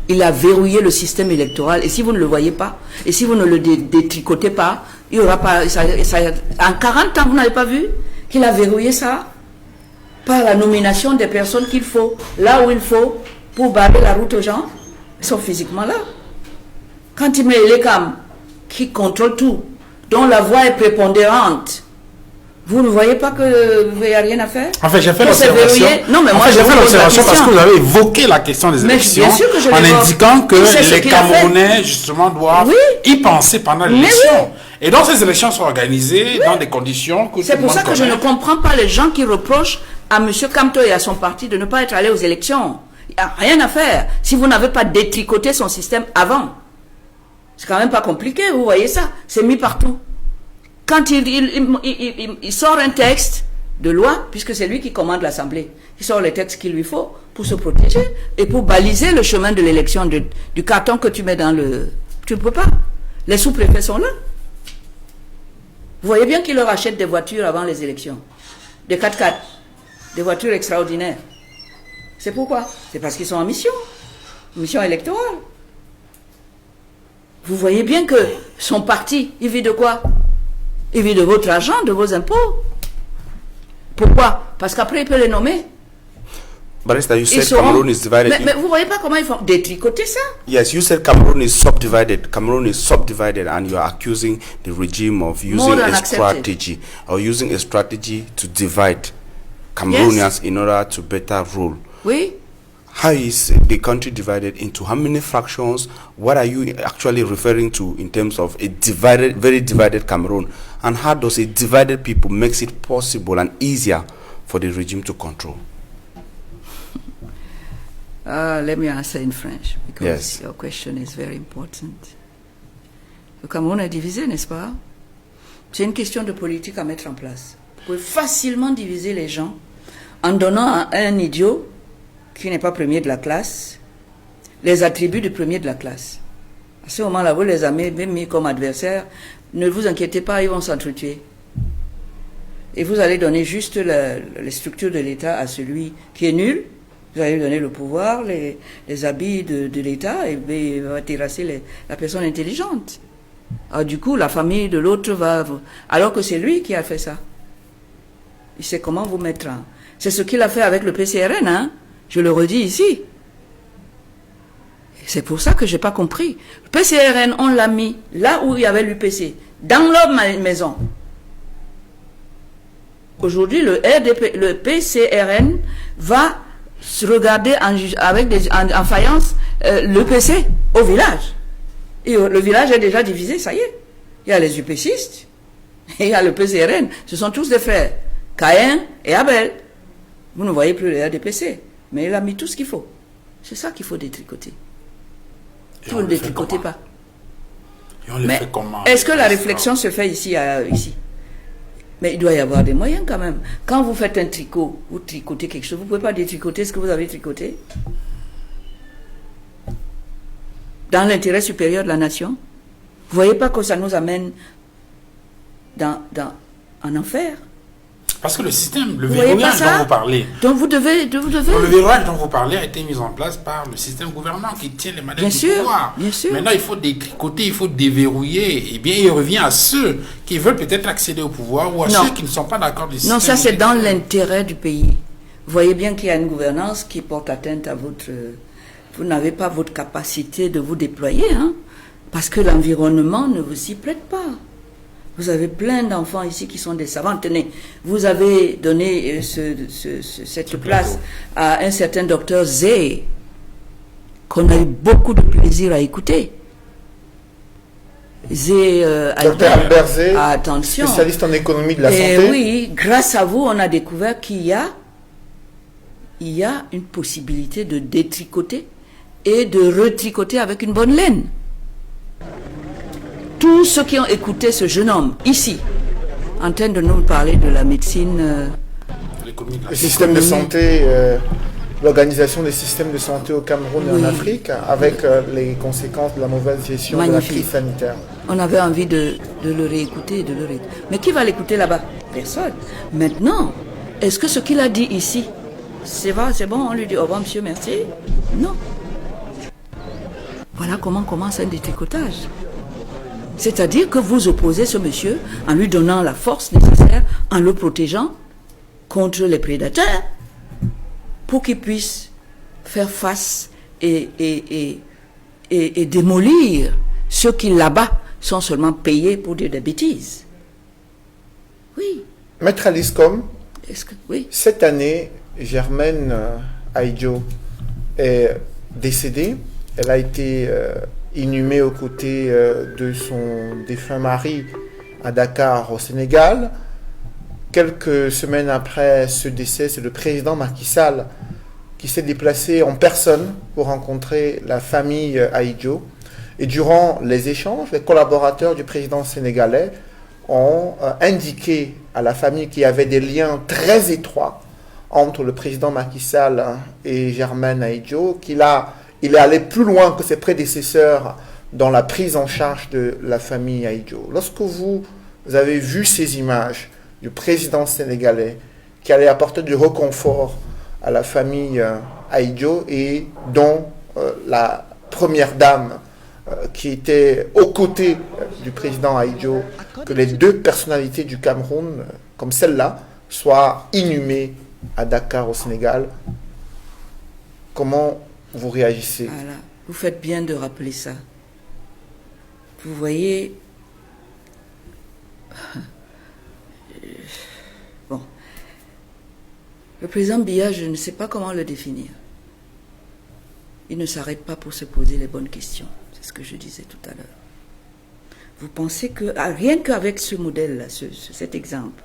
Speaker 1: Il a verrouillé le système électoral et si vous ne le voyez pas, et si vous ne le détricotez pas, il n'y aura pas... en 40 ans, vous n'avez pas vu qu'il a verrouillé ça par la nomination des personnes qu'il faut, là où il faut, pour barrer la route aux gens. Ils sont physiquement là. Quand il met les cams qui contrôlent tout, dont la voix est prépondérante, vous ne voyez pas qu'il n'y a rien à faire?
Speaker 4: En fait, j'ai fait l'observation.
Speaker 1: Non, mais moi,
Speaker 4: j'ai fait l'observation parce que vous avez évoqué la question des élections en indiquant que les Camerounais, justement, doivent y penser pendant l'élection. Oui. Et donc, ces élections sont organisées dans des conditions que
Speaker 1: c'est pour ça que je ne comprends pas les gens qui reprochent à M. Kamto et à son parti de ne pas être allés aux élections. Il n'y a rien à faire si vous n'avez pas détricoté son système avant. C'est quand même pas compliqué, vous voyez ça. C'est mis partout. Quand il sort un texte de loi, puisque c'est lui qui commande l'Assemblée, il sort les textes qu'il lui faut pour se protéger et pour baliser le chemin de l'élection du carton que tu mets dans le... Tu ne peux pas. Les sous-préfets sont là. Vous voyez bien qu'il leur achète des voitures avant les élections. Des 4x4. Des voitures extraordinaires. C'est pourquoi? C'est parce qu'ils sont en mission. Mission électorale. Vous voyez bien que son parti, il vit de quoi? Il vit de votre argent, de vos impôts. Pourquoi? Parce qu'après, il peut les nommer.
Speaker 2: Barrister, you said Cameroon is divided.
Speaker 1: Mais vous voyez pas comment ils font détricoter ça?
Speaker 2: Yes, you said Cameroon is subdivided. Cameroon is subdivided, and you are accusing the regime of using a strategy using a strategy to divide Cameroonians in order to better rule.
Speaker 1: Oui.
Speaker 2: how is the country divided into how many fractions? What are you actually referring to in terms of a divided, very divided Cameroon? And how does a divided people makes it possible and easier for the regime to control?
Speaker 1: Let me answer in French, because
Speaker 2: Yes.
Speaker 1: your question is very important. Le Cameroun est divisé, n'est-ce pas? C'est une question de politique à mettre en place. Vous pouvez facilement diviser les gens en donnant à un idiot qui n'est pas premier de la classe les attributs du premier de la classe. À ce moment-là, vous les avez même mis comme adversaires. Ne vous inquiétez pas, ils vont s'entretuer. Et vous allez donner juste les structures de l'État à celui qui est nul. Vous allez lui donner le pouvoir, les habits de l'État, et il va terrasser la personne intelligente. Alors du coup, la famille de l'autre va... Alors que c'est lui qui a fait ça. Il sait comment vous mettre. C'est ce qu'il a fait avec le PCRN, hein. Je le redis ici. C'est pour ça que j'ai pas compris. Le PCRN, on l'a mis là où il y avait l'UPC, dans leur maison. Aujourd'hui, le PCRN va se regarder en faïence l'UPC au village. Et le village est déjà divisé, ça y est. Il y a les UPCistes et il y a le PCRN. Ce sont tous des frères, Caïn et Abel. Vous ne voyez plus le RDPC, mais il a mis tout ce qu'il faut. C'est ça qu'il faut détricoter.
Speaker 4: Et
Speaker 1: Vous
Speaker 4: on
Speaker 1: ne
Speaker 4: le fait
Speaker 1: détricotez
Speaker 4: comment?
Speaker 1: pas.
Speaker 4: Et on le
Speaker 1: Mais
Speaker 4: fait comment?
Speaker 1: est-ce que la réflexion se fait ici? Mais il doit y avoir des moyens quand même. Quand vous faites un tricot, vous tricotez quelque chose, vous ne pouvez pas détricoter ce que vous avez tricoté dans l'intérêt supérieur de la nation. Vous ne voyez pas que ça nous amène en enfer?
Speaker 4: Parce que le système, le
Speaker 1: Vous voyez pas
Speaker 4: verrouillage
Speaker 1: ça?
Speaker 4: dont vous parlez,
Speaker 1: Donc vous devez...
Speaker 4: le verrouillage dont vous parlez a été mis en place par le système gouvernant qui tient les manettes
Speaker 1: Bien
Speaker 4: du
Speaker 1: sûr,
Speaker 4: pouvoir.
Speaker 1: bien sûr.
Speaker 4: Maintenant, il faut détricoter, il faut déverrouiller. Et bien, il revient à ceux qui veulent peut-être accéder au pouvoir ou à
Speaker 1: Non.
Speaker 4: ceux qui ne sont pas d'accord du système.
Speaker 1: Non, ça c'est dans
Speaker 4: gouvernant.
Speaker 1: l'intérêt du pays. Vous voyez bien qu'il y a une gouvernance qui porte atteinte à votre... Vous n'avez pas votre capacité de vous déployer, hein, parce que l'environnement ne vous y prête pas. Vous avez plein d'enfants ici qui sont des savants. Tenez, vous avez donné cette place à un certain docteur Zé, qu'on a eu beaucoup de plaisir à écouter. Zé
Speaker 3: Dr Albert Zé,
Speaker 1: attention.
Speaker 3: spécialiste en économie de la
Speaker 1: Et
Speaker 3: santé.
Speaker 1: oui, grâce à vous, on a découvert qu'il y a une possibilité de détricoter et de retricoter avec une bonne laine. Tous ceux qui ont écouté ce jeune homme, ici, en train de nous parler de la médecine...
Speaker 4: L'économie de la
Speaker 3: Le système de santé, l'organisation des systèmes de santé au Cameroun et en Afrique, avec les conséquences de la mauvaise gestion de la
Speaker 1: Magnifique.
Speaker 3: crise sanitaire.
Speaker 1: On avait envie de le réécouter, Mais qui va l'écouter là-bas? Personne. Maintenant, est-ce que ce qu'il a dit ici, c'est vrai, c'est bon, on lui dit au revoir monsieur, merci? Non. Voilà comment commence un détricotage. C'est-à-dire que vous opposez ce monsieur en lui donnant la force nécessaire, en le protégeant contre les prédateurs, pour qu'il puisse faire face et démolir ceux qui là-bas sont seulement payés pour dire des bêtises. Oui.
Speaker 3: Maître Aliscom,
Speaker 1: Oui.
Speaker 3: cette année, Germaine Aïdjo est décédée. Elle a été inhumée aux côtés de son défunt mari à Dakar, au Sénégal. Quelques semaines après ce décès, c'est le président Macky Sall qui s'est déplacé en personne pour rencontrer la famille Aïdjo. Et durant les échanges, les collaborateurs du président sénégalais ont indiqué à la famille qu'il y avait des liens très étroits entre le président Macky Sall et Germaine Aïdjo, qu'il est allé plus loin que ses prédécesseurs dans la prise en charge de la famille Aïdjo. Lorsque vous avez vu ces images du président sénégalais qui allait apporter du réconfort à la famille Aïdjo et dont la première dame qui était aux côtés du président Aïdjo, que les deux personnalités du Cameroun, comme celle-là, soient inhumées à Dakar au Sénégal, comment vous réagissez?
Speaker 1: Voilà. Vous faites bien de rappeler ça. Vous voyez... Bon. Le président Biya, je ne sais pas comment le définir. il ne s'arrête pas pour se poser les bonnes questions. C'est ce que je disais tout à l'heure. Vous pensez que, rien qu'avec ce modèle-là, cet exemple,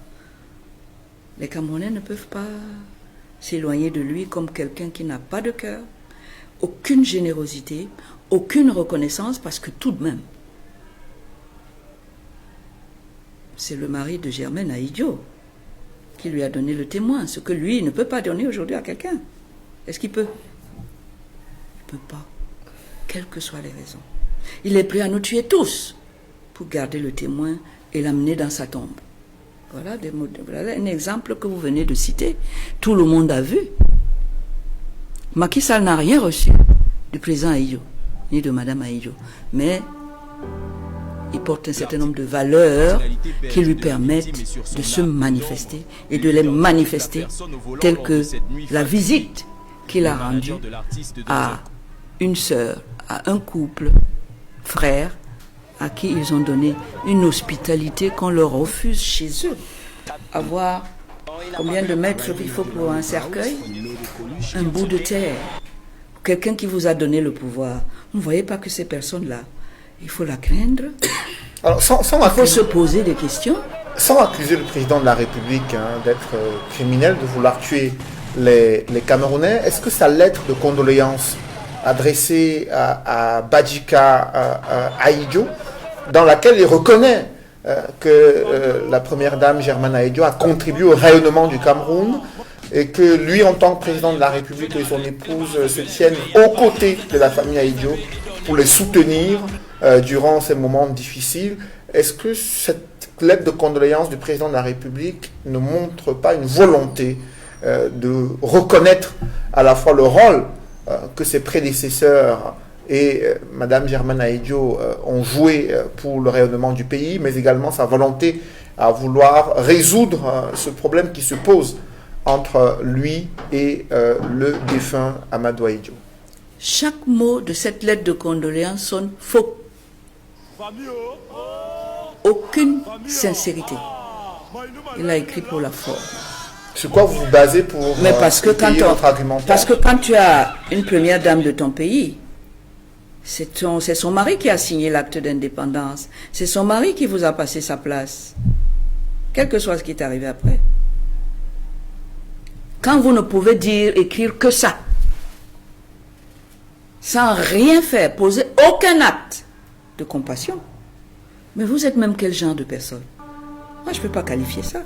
Speaker 1: les Camerounais ne peuvent pas s'éloigner de lui comme quelqu'un qui n'a pas de cœur, aucune générosité, aucune reconnaissance, parce que tout de même, c'est le mari de Germaine Aïdjo qui lui a donné le témoin, ce que lui ne peut pas donner aujourd'hui à quelqu'un. Est-ce qu'il peut? Il ne peut pas, quelles que soient les raisons. Il est prêt à nous tuer tous pour garder le témoin et l'amener dans sa tombe. Voilà un exemple que vous venez de citer. Tout le monde a vu. Macky Sall n'a rien reçu du président Aïdjo, ni de Madame Aïdjo. Mais il porte un certain nombre de valeurs qui lui permettent de se manifester et de les manifester telles que la visite qu'il a rendue à une sœur, à un couple, frère, à qui ils ont donné une hospitalité qu'on leur refuse chez eux. Avoir combien de mètres il faut pour un cercueil? Un bout de terre. Quelqu'un qui vous a donné le pouvoir. Vous ne voyez pas que ces personnes-là, il faut la craindre.
Speaker 3: Alors,
Speaker 1: il faut se poser des questions.
Speaker 3: Sans accuser le président de la République d'être criminel, de vouloir tuer les Camerounais, est-ce que sa lettre de condoléances adressée à Badjika Aïdjo, dans laquelle il reconnaît que la première dame Germaine Aïdjo a contribué au rayonnement du Cameroun et que lui, en tant que président de la République et son épouse se tiennent aux côtés de la famille Aïdjo pour les soutenir durant ces moments difficiles, est-ce que cette lettre de condoléances du président de la République ne montre pas une volonté de reconnaître à la fois le rôle que ses prédécesseurs et Madame Germaine Aïdjo ont joué pour le rayonnement du pays, mais également sa volonté à vouloir résoudre ce problème qui se pose entre lui et le défunt Amadou Aïdjo?
Speaker 1: Chaque mot de cette lettre de condoléances sonne faux. Aucune sincérité. Il a écrit pour la forme.
Speaker 3: Sur quoi vous vous basez pour
Speaker 1: Mais parce que
Speaker 3: votre argumentaire?
Speaker 1: Parce que quand tu as une première dame de ton pays, c'est son mari qui a signé l'acte d'indépendance. C'est son mari qui vous a passé sa place. Quel que soit ce qui est arrivé après. Quand vous ne pouvez écrire que ça, sans rien faire, poser aucun acte de compassion, mais vous êtes même quel genre de personne? Moi, je ne peux pas qualifier ça.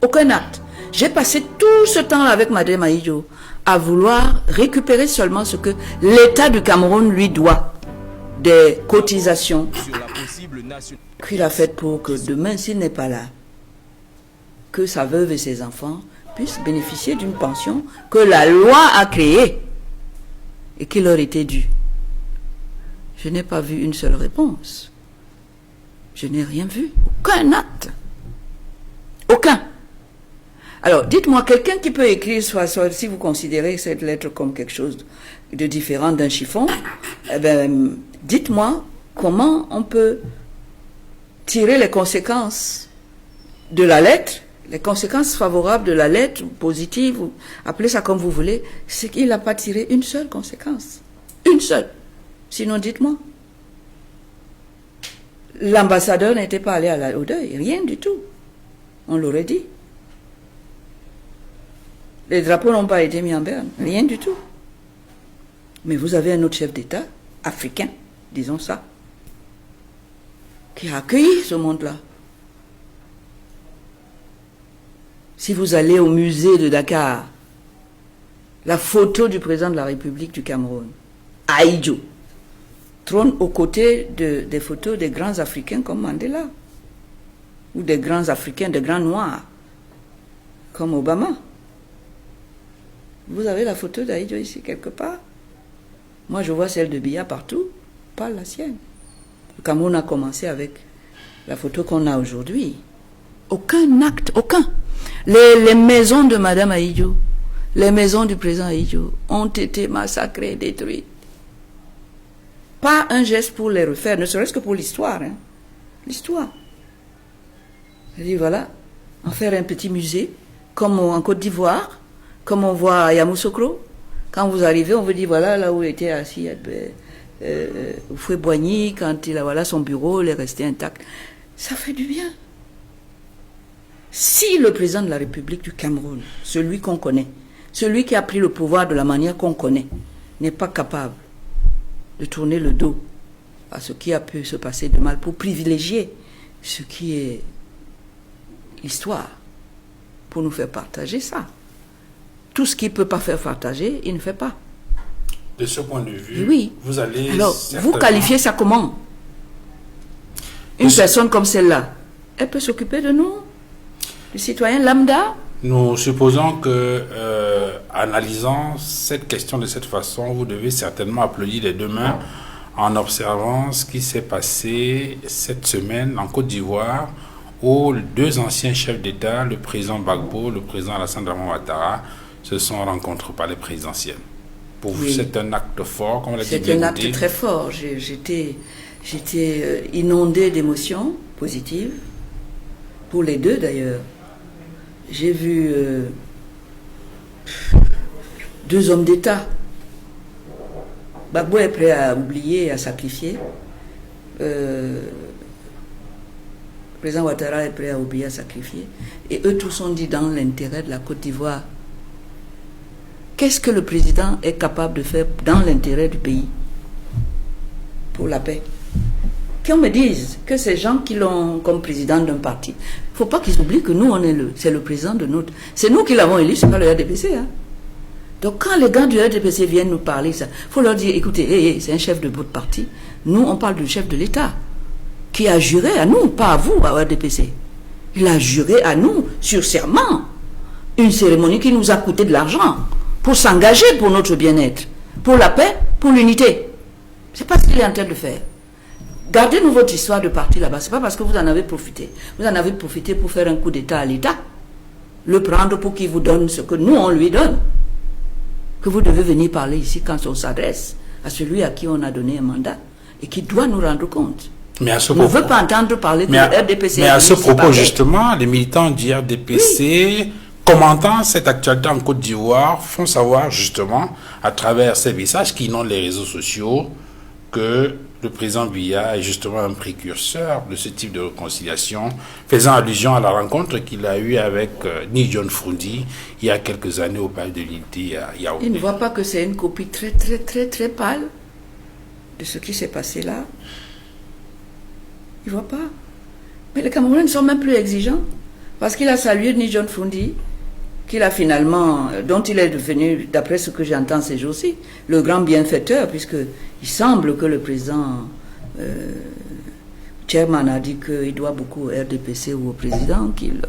Speaker 1: Aucun acte. J'ai passé tout ce temps avec Madame Aïdjo à vouloir récupérer seulement ce que l'État du Cameroun lui doit, des cotisations qu'il a faites pour que demain, s'il n'est pas là, que sa veuve et ses enfants puissent bénéficier d'une pension que la loi a créée et qui leur était due. Je n'ai pas vu une seule réponse. Je n'ai rien vu. Aucun acte. Aucun. Alors, dites-moi, quelqu'un qui peut écrire, soit si vous considérez cette lettre comme quelque chose de différent d'un chiffon, eh ben, dites-moi comment on peut tirer les conséquences de la lettre, les conséquences favorables de la lettre, positives, ou appelez ça comme vous voulez, c'est qu'il n'a pas tiré une seule conséquence. Une seule. Sinon, dites-moi. L'ambassadeur n'était pas allé au deuil, rien du tout. On l'aurait dit. Les drapeaux n'ont pas été mis en berne, rien du tout. Mais vous avez un autre chef d'État, africain, disons ça, qui a accueilli ce monde-là. Si vous allez au musée de Dakar, la photo du président de la République du Cameroun, Aïdjo, trône aux côtés des photos des grands Africains comme Mandela, ou des grands Africains, des grands Noirs, comme Obama. Vous avez la photo d'Aïdjo ici, quelque part? Moi, je vois celle de Biya partout, pas la sienne. Le Cameroun a commencé avec la photo qu'on a aujourd'hui. Aucun acte, aucun. Les maisons de Madame Aïdjo, les maisons du président Aïdjo ont été massacrées, détruites. Pas un geste pour les refaire, ne serait-ce que pour l'histoire. Hein. L'histoire. Je dis voilà, en faire un petit musée, comme en Côte d'Ivoire, comme on voit à Yamoussoukro, Quand vous arrivez, on vous dit, voilà, là où était assis Houphouët-Boigny, quand il a voilà, son bureau, il est resté intact. Ça fait du bien. Si le président de la République du Cameroun, celui qu'on connaît, celui qui a pris le pouvoir de la manière qu'on connaît, n'est pas capable de tourner le dos à ce qui a pu se passer de mal pour privilégier ce qui est l'histoire, pour nous faire partager ça. Tout ce qu'il ne peut pas faire partager, il ne fait pas.
Speaker 4: De ce point de vue,
Speaker 1: oui.
Speaker 4: Vous allez...
Speaker 1: Alors, vous qualifiez ça comment? Une personne comme celle-là, elle peut s'occuper de nous, du citoyen lambda?
Speaker 4: Nous supposons que, analysant cette question de cette façon, vous devez certainement applaudir les deux mains en observant ce qui s'est passé cette semaine en Côte d'Ivoire, où deux anciens chefs d'État, le président Gbagbo, le président Alassane Dramane Ouattara, se sont rencontrés par les présidentielles. Pour vous, c'est un acte fort, comme l'a dit.
Speaker 1: C'est un acte très fort. J'étais inondée d'émotions positives, pour les deux d'ailleurs. J'ai vu deux hommes d'État. Gbagbo est prêt à oublier et à sacrifier. Le président Ouattara est prêt à oublier et à sacrifier. Et eux tous ont dit dans l'intérêt de la Côte d'Ivoire. Qu'est-ce que le président est capable de faire dans l'intérêt du pays pour la paix? Qu'on me dise que ces gens qui l'ont comme président d'un parti, il ne faut pas qu'ils oublient que nous, c'est le président de notre... C'est nous qui l'avons élu, ce n'est pas le RDPC. Hein. Donc quand les gars du RDPC viennent nous parler, il faut leur dire, écoutez, c'est un chef de votre parti. Nous, on parle du chef de l'État qui a juré à nous, pas à vous, à RDPC. Il a juré à nous, sur serment, une cérémonie qui nous a coûté de l'argent, pour s'engager pour notre bien-être, pour la paix, pour l'unité. Ce n'est pas ce qu'il est en train de faire. Gardez-nous votre histoire de parti là-bas. Ce n'est pas parce que vous en avez profité. Vous en avez profité pour faire un coup d'État à l'État. Le prendre pour qu'il vous donne ce que nous, on lui donne. Que vous devez venir parler ici quand on s'adresse à celui à qui on a donné un mandat et qui doit nous rendre compte.
Speaker 4: Mais à ce
Speaker 1: propos, on ne veut pas entendre parler que le RDPC...
Speaker 4: Mais à ce propos, justement, les militants du RDPC... Oui. Commentant cette actualité en Côte d'Ivoire, font savoir justement, à travers ces messages qui inondent les réseaux sociaux, que le président Biya est justement un précurseur de ce type de réconciliation, faisant allusion à la rencontre qu'il a eue avec Ni John Frundi il y a quelques années au Palais de l'Unité à Yaoundé.
Speaker 1: Il ne voit pas que c'est une copie très, très, très, très pâle de ce qui s'est passé là. Il ne voit pas. Mais les Camerounais ne sont même plus exigeants, parce qu'il a salué Ni John Frundi, qu'il a finalement, dont il est devenu, d'après ce que j'entends ces jours-ci, le grand bienfaiteur, puisqu'il semble que le président Chairman a dit qu'il doit beaucoup au RDPC ou au président, qu'il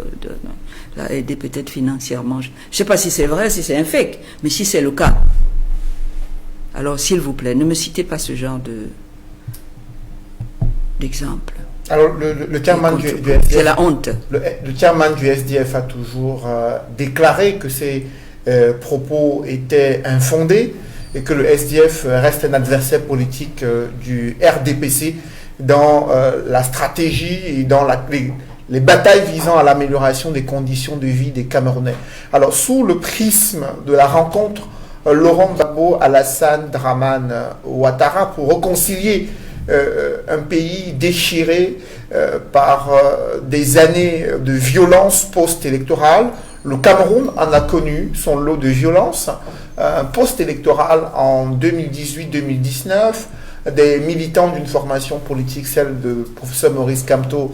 Speaker 1: l'a aidé peut-être financièrement. Je ne sais pas si c'est vrai, si c'est un fake, mais si c'est le cas, alors s'il vous plaît, ne me citez pas ce genre d'exemple.
Speaker 3: Alors, le chairman du SDF,
Speaker 1: c'est la honte.
Speaker 3: Le chairman du SDF a toujours déclaré que ces propos étaient infondés et que le SDF reste un adversaire politique du RDPC dans la stratégie et dans les batailles visant à l'amélioration des conditions de vie des Camerounais. Alors, sous le prisme de la rencontre Laurent Gbagbo, Alassane Dramane Ouattara, pour réconcilier un pays déchiré par des années de violence post-électorale. Le Cameroun en a connu son lot de violence post-électorale en 2018-2019. Des militants d'une formation politique, celle de professeur Maurice Kamto,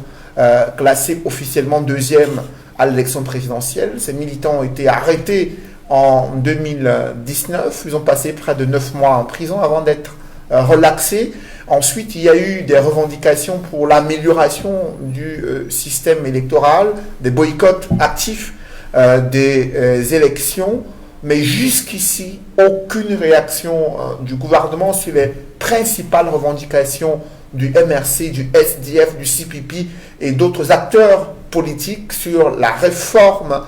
Speaker 3: classé officiellement deuxième à l'élection présidentielle. Ces militants ont été arrêtés en 2019. Ils ont passé près de 9 mois en prison avant d'être relaxés. Ensuite, il y a eu des revendications pour l'amélioration du système électoral, des boycotts actifs des élections, mais jusqu'ici, aucune réaction du gouvernement sur les principales revendications du MRC, du SDF, du CPP et d'autres acteurs politiques sur la réforme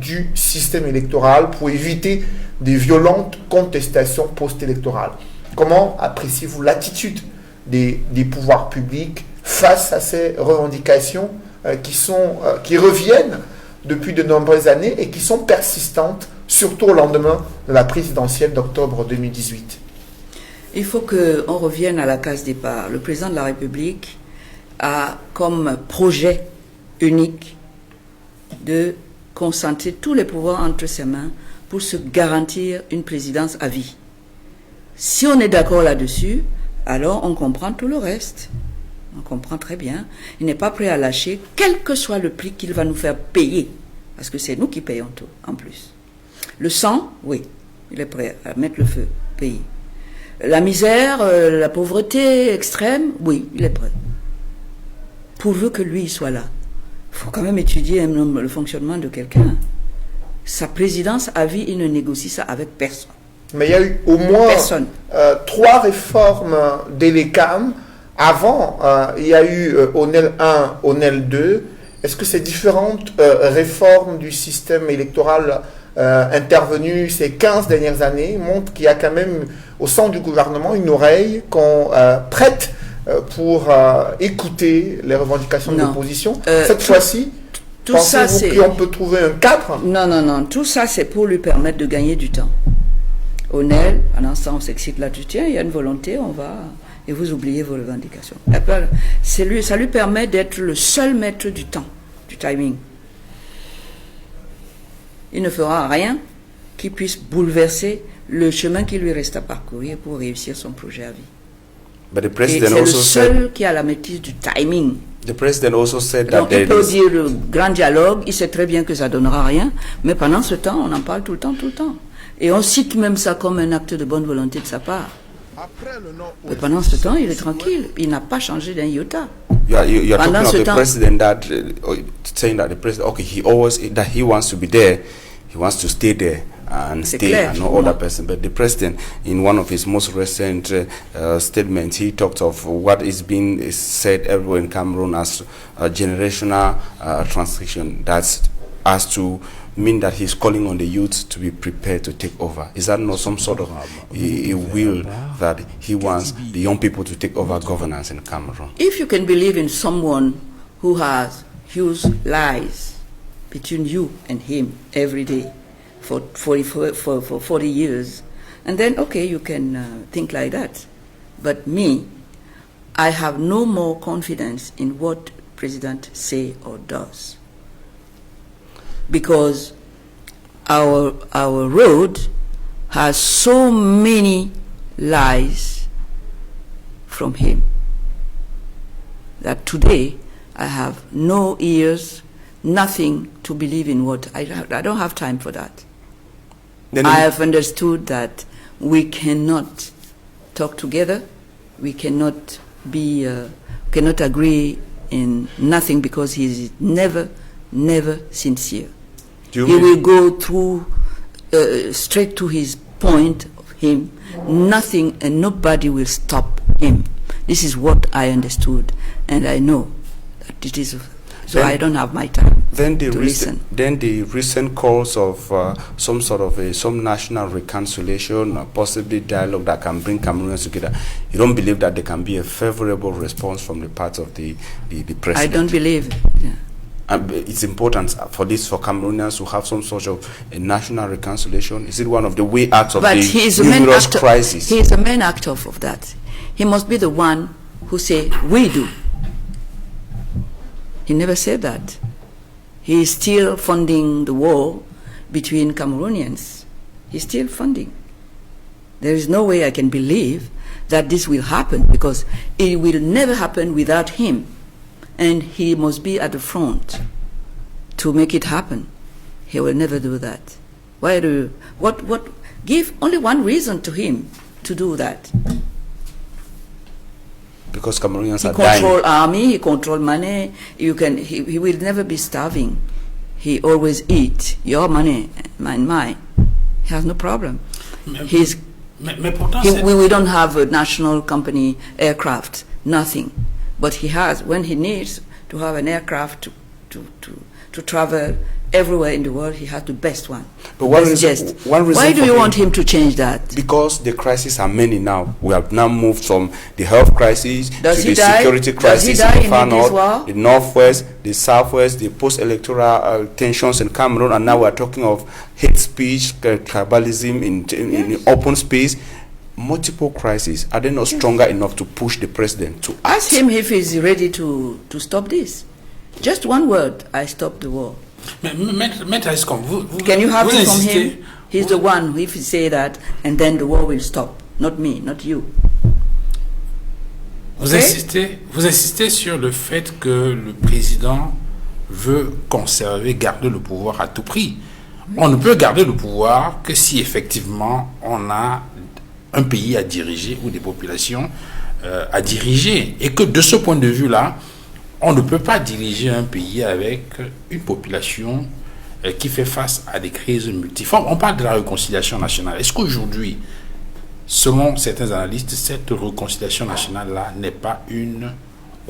Speaker 3: du système électoral pour éviter des violentes contestations post-électorales. Comment appréciez-vous l'attitude des pouvoirs publics face à ces revendications qui reviennent depuis de nombreuses années et qui sont persistantes surtout au lendemain de la présidentielle d'octobre 2018?
Speaker 1: Il faut qu'on revienne à la case départ. Le président de la République a comme projet unique de concentrer tous les pouvoirs entre ses mains pour se garantir une présidence à vie. Si on est d'accord là-dessus, alors on comprend tout le reste. On comprend très bien. Il n'est pas prêt à lâcher, quel que soit le prix qu'il va nous faire payer. Parce que c'est nous qui payons tout, en plus. Le sang, oui, il est prêt à mettre le feu, payer. La misère, la pauvreté extrême, oui, il est prêt. Pourvu que lui soit là. Il faut quand même étudier le fonctionnement de quelqu'un. Sa présidence à vie, il ne négocie ça avec personne.
Speaker 3: Mais il y a eu au moins 3 réformes d'ELECAM. Avant, il y a eu ONEL 1, ONEL 2. Est-ce que ces différentes réformes du système électoral intervenues ces 15 dernières années montrent qu'il y a quand même au sein du gouvernement une oreille qu'on prête pour écouter les revendications de l'opposition? Cette fois-ci, pensez-vous qu'on peut trouver un cadre?
Speaker 1: Non. Tout ça, c'est pour lui permettre de gagner du temps. ONEL, pendant ce temps, on s'excite là-dessus. Tiens, il y a une volonté, on va... Et vous oubliez vos revendications. Ça lui permet d'être le seul maître du temps, du timing. Il ne fera rien qui puisse bouleverser le chemin qui lui reste à parcourir pour réussir son projet à vie. Et c'est le seul qui a la maîtrise du timing.
Speaker 2: The president also said that
Speaker 1: Donc il peut dire le grand dialogue, il sait très bien que ça ne donnera rien, mais pendant ce temps, on en parle tout le temps. Et on cite même ça comme un acte de bonne volonté de sa part. Mais pendant ce temps, il est tranquille. Il n'a pas changé d'un iota.
Speaker 2: You're talking of the president that saying that the president, okay, he wants to be there, he wants to stay there and stay and no other person. But the president, in one of his most recent statements, he talked of what is being said everywhere in Cameroon as a generational transition. That's as to mean that he's calling on the youth to be prepared to take over. Is that not some sort of a will that he wants the young people to take over governance in Cameroon?
Speaker 1: If you can believe in someone who has huge lies between you and him every day for 40 years, and then, okay, you can think like that. But me, I have no more confidence in what President say or does. Because our road has so many lies from him that today I have no ears, nothing to believe in what I don't have time for that. I have understood that we cannot talk together, we cannot agree in nothing because he is never sincere. He will go through straight to his point of him. Nothing and nobody will stop him. This is what I understood, and I know that it is. So I don't have my time to listen.
Speaker 2: Then the recent calls of some sort of some national reconciliation, possibly dialogue that can bring Cameroonians together. You don't believe that there can be a favorable response from the part of the president?
Speaker 1: I don't believe. Yeah.
Speaker 2: It's important for Cameroonians to have some sort of a national reconciliation. Is it one of the way out of the numerous crises?
Speaker 1: He is the main actor of that. He must be the one who say, we do. He never said that. He is still funding the war between Cameroonians. He's still funding. There is no way I can believe that this will happen, because it will never happen without him. And he must be at the front to make it happen. He will never do that. Give only one reason to him to do that.
Speaker 2: Because Cameroonians are
Speaker 1: dying. He control army, he control money. He will never be starving. He always eat your money and mine. He has no problem. We don't have a national company aircraft, nothing. But he has, when he needs to have an aircraft to travel everywhere in the world. He has the best one.
Speaker 2: But one
Speaker 1: Best
Speaker 2: reason,
Speaker 1: jest.
Speaker 2: one reason
Speaker 1: Why do
Speaker 2: for
Speaker 1: you
Speaker 2: him-
Speaker 1: want him to change that?
Speaker 2: Because the crises are many now. We have now moved from the health crisis
Speaker 1: Does
Speaker 2: to
Speaker 1: he
Speaker 2: the
Speaker 1: die?
Speaker 2: security
Speaker 1: Does he
Speaker 2: crisis
Speaker 1: die
Speaker 2: in the
Speaker 1: in
Speaker 2: far
Speaker 1: this
Speaker 2: north,
Speaker 1: war?
Speaker 2: the northwest, the southwest, the post-electoral tensions in Cameroon, and now we are talking of hate speech, tribalism in open space. Multiple crises. Are they not stronger enough to push the president to act?
Speaker 1: Ask him if he's ready to stop this. Just one word, I stop the war.
Speaker 4: Maître Escom,
Speaker 1: Can you have
Speaker 4: vous
Speaker 1: it from
Speaker 4: insistez,
Speaker 1: him? He's the one who, if he say that, and then the war will stop. Not me, not you.
Speaker 4: vous
Speaker 1: Ok?
Speaker 4: insistez sur le fait que le président veut conserver, garder le pouvoir à tout prix. On ne peut garder le pouvoir que si effectivement on a un pays à diriger ou des populations à diriger. Et que de ce point de vue-là, on ne peut pas diriger un pays avec une population qui fait face à des crises multiformes. On parle de la réconciliation nationale. Est-ce qu'aujourd'hui, selon certains analystes, cette réconciliation nationale-là n'est pas une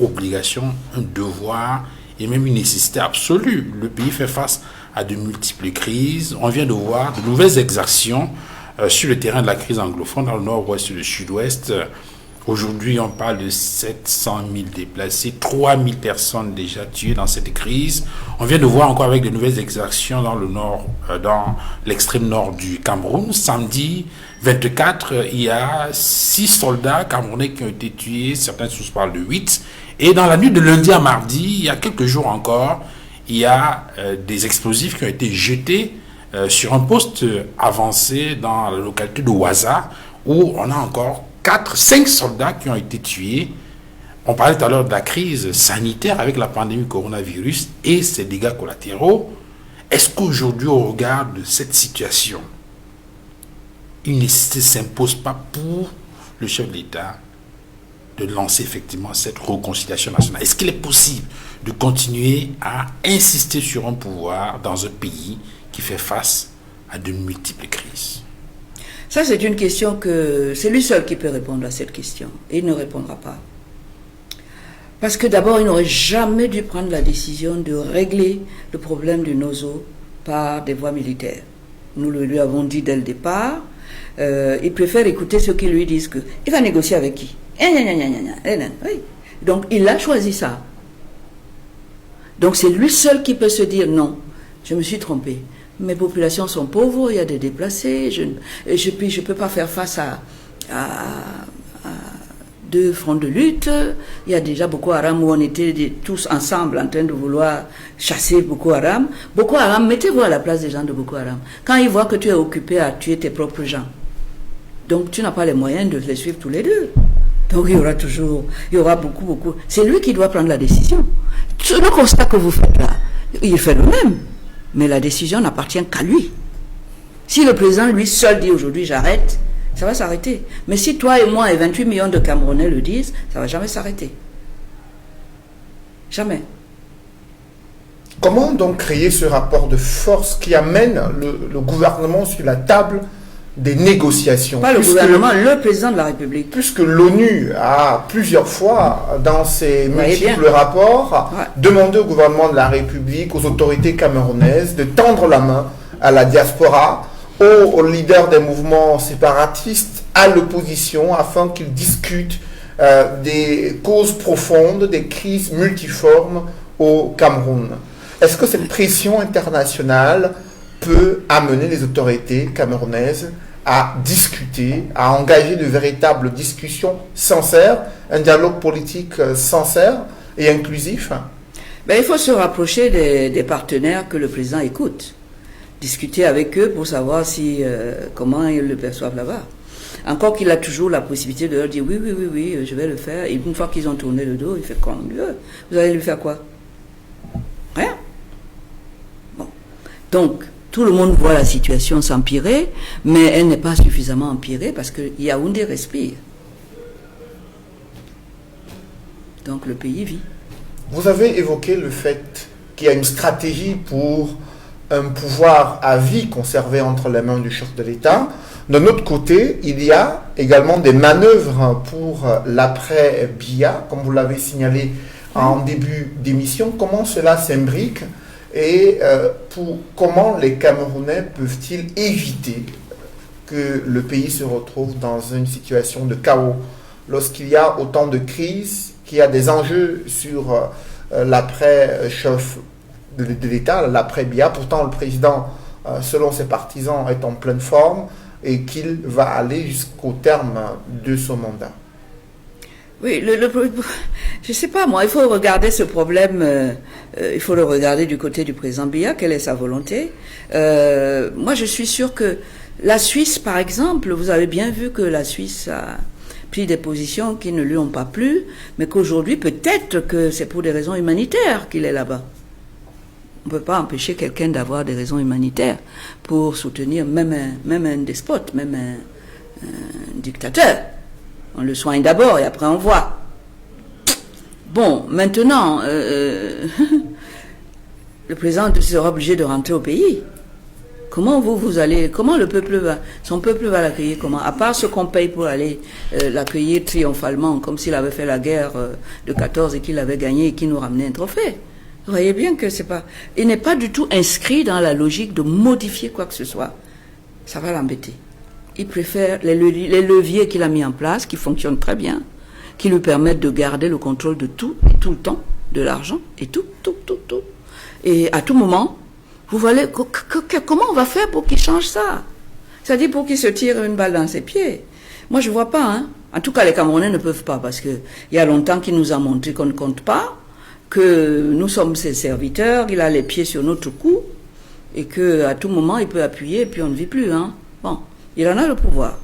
Speaker 4: obligation, un devoir et même une nécessité absolue? Le pays fait face à de multiples crises. On vient de voir de nouvelles exactions sur le terrain de la crise anglophone dans le nord-ouest et le sud-ouest. Aujourd'hui, on parle de 700 000 déplacés, 3 000 personnes déjà tuées dans cette crise. On vient de voir encore avec de nouvelles exactions dans le nord, dans l'extrême nord du Cameroun. Samedi 24, il y a 6 soldats camerounais qui ont été tués, certaines sources parlent de 8. Et dans la nuit de lundi à mardi, il y a quelques jours encore, il y a des explosifs qui ont été jetés sur un poste avancé dans la localité de Ouaza, où on a encore 5 soldats qui ont été tués. On parlait tout à l'heure de la crise sanitaire avec la pandémie coronavirus et ses dégâts collatéraux. Est-ce qu'aujourd'hui, au regard de cette situation, une nécessité ne s'impose pas pour le chef de l'État de lancer effectivement cette réconciliation nationale? Est-ce qu'il est possible de continuer à insister sur un pouvoir dans un pays qui fait face à de multiples crises?
Speaker 1: Ça, c'est une question que c'est lui seul qui peut répondre à cette question. Et il ne répondra pas. Parce que d'abord, il n'aurait jamais dû prendre la décision de régler le problème de nos eaux par des voies militaires. Nous le lui avons dit dès le départ. Il préfère écouter ceux qui lui disent qu'il va négocier avec qui. Oui. Donc, il a choisi ça. Donc, c'est lui seul qui peut se dire non, je me suis trompé. Mes populations sont pauvres, il y a des déplacés, je ne peux pas faire face à 2 fronts de lutte. Il y a déjà Boko Haram où on était tous ensemble en train de vouloir chasser Boko Haram. Boko Haram, mettez-vous à la place des gens de Boko Haram. Quand ils voient que tu es occupé à tuer tes propres gens, donc tu n'as pas les moyens de les suivre tous les deux. Donc il y aura beaucoup. C'est lui qui doit prendre la décision. Le constat que vous faites là, il fait le même. Mais la décision n'appartient qu'à lui. Si le président lui seul dit aujourd'hui j'arrête, ça va s'arrêter. Mais si toi et moi et 28 millions de Camerounais le disent, ça ne va jamais s'arrêter. Jamais.
Speaker 3: Comment donc créer ce rapport de force qui amène le gouvernement sur la table des négociations?
Speaker 1: Pas le gouvernement, le président de la République.
Speaker 3: Puisque l'ONU a plusieurs fois, dans ses multiples
Speaker 1: bien.
Speaker 3: rapports, demandé au gouvernement de la République, aux autorités camerounaises, de tendre la main à la diaspora, aux leaders des mouvements séparatistes, à l'opposition, afin qu'ils discutent des causes profondes, des crises multiformes au Cameroun. Est-ce que cette pression internationale peut amener les autorités camerounaises à discuter, à engager de véritables discussions sincères, un dialogue politique sincère et inclusif?
Speaker 1: Il faut se rapprocher des partenaires que le président écoute. Discuter avec eux pour savoir comment ils le perçoivent là-bas. Encore qu'il a toujours la possibilité de leur dire oui, je vais le faire. Et une fois qu'ils ont tourné le dos, il fait comme Dieu. Vous allez lui faire quoi? Rien. Bon. Donc, tout le monde voit la situation s'empirer, mais elle n'est pas suffisamment empirée parce que Yaoundé respire. Donc le pays vit.
Speaker 3: Vous avez évoqué le fait qu'il y a une stratégie pour un pouvoir à vie conservé entre les mains du chef de l'État. D'un autre côté, il y a également des manœuvres pour l'après-Biya, comme vous l'avez signalé en début d'émission, comment cela s'imbrique et comment les Camerounais peuvent-ils éviter que le pays se retrouve dans une situation de chaos lorsqu'il y a autant de crises, qu'il y a des enjeux sur l'après-chef de l'État, l'après-Biya. Pourtant, le président, selon ses partisans, est en pleine forme et qu'il va aller jusqu'au terme de son mandat.
Speaker 1: Oui, je sais pas, moi, il faut regarder ce problème, il faut le regarder du côté du président Biya, quelle est sa volonté. Moi, je suis sûr que la Suisse, par exemple, vous avez bien vu que la Suisse a pris des positions qui ne lui ont pas plu, mais qu'aujourd'hui, peut-être que c'est pour des raisons humanitaires qu'il est là-bas. On ne peut pas empêcher quelqu'un d'avoir des raisons humanitaires pour soutenir même un despote, même un dictateur. On le soigne d'abord et après on voit. Bon, maintenant, le président sera obligé de rentrer au pays. Comment vous allez, comment son peuple va l'accueillir comment? À part ce qu'on paye pour aller l'accueillir triomphalement, comme s'il avait fait la guerre de 14 et qu'il avait gagné et qu'il nous ramenait un trophée. Vous voyez bien que c'est pas, il n'est pas du tout inscrit dans la logique de modifier quoi que ce soit. Ça va l'embêter. Il préfère les leviers qu'il a mis en place, qui fonctionnent très bien, qui lui permettent de garder le contrôle de tout, et tout le temps, de l'argent, et tout. Et à tout moment, vous voyez, comment on va faire pour qu'il change ça? C'est-à-dire pour qu'il se tire une balle dans ses pieds. Moi, je vois pas, hein. En tout cas, les Camerounais ne peuvent pas, parce que il y a longtemps qu'il nous a montré qu'on ne compte pas, que nous sommes ses serviteurs, il a les pieds sur notre cou, et que à tout moment, il peut appuyer, et puis on ne vit plus, hein. Bon. Il en a le pouvoir.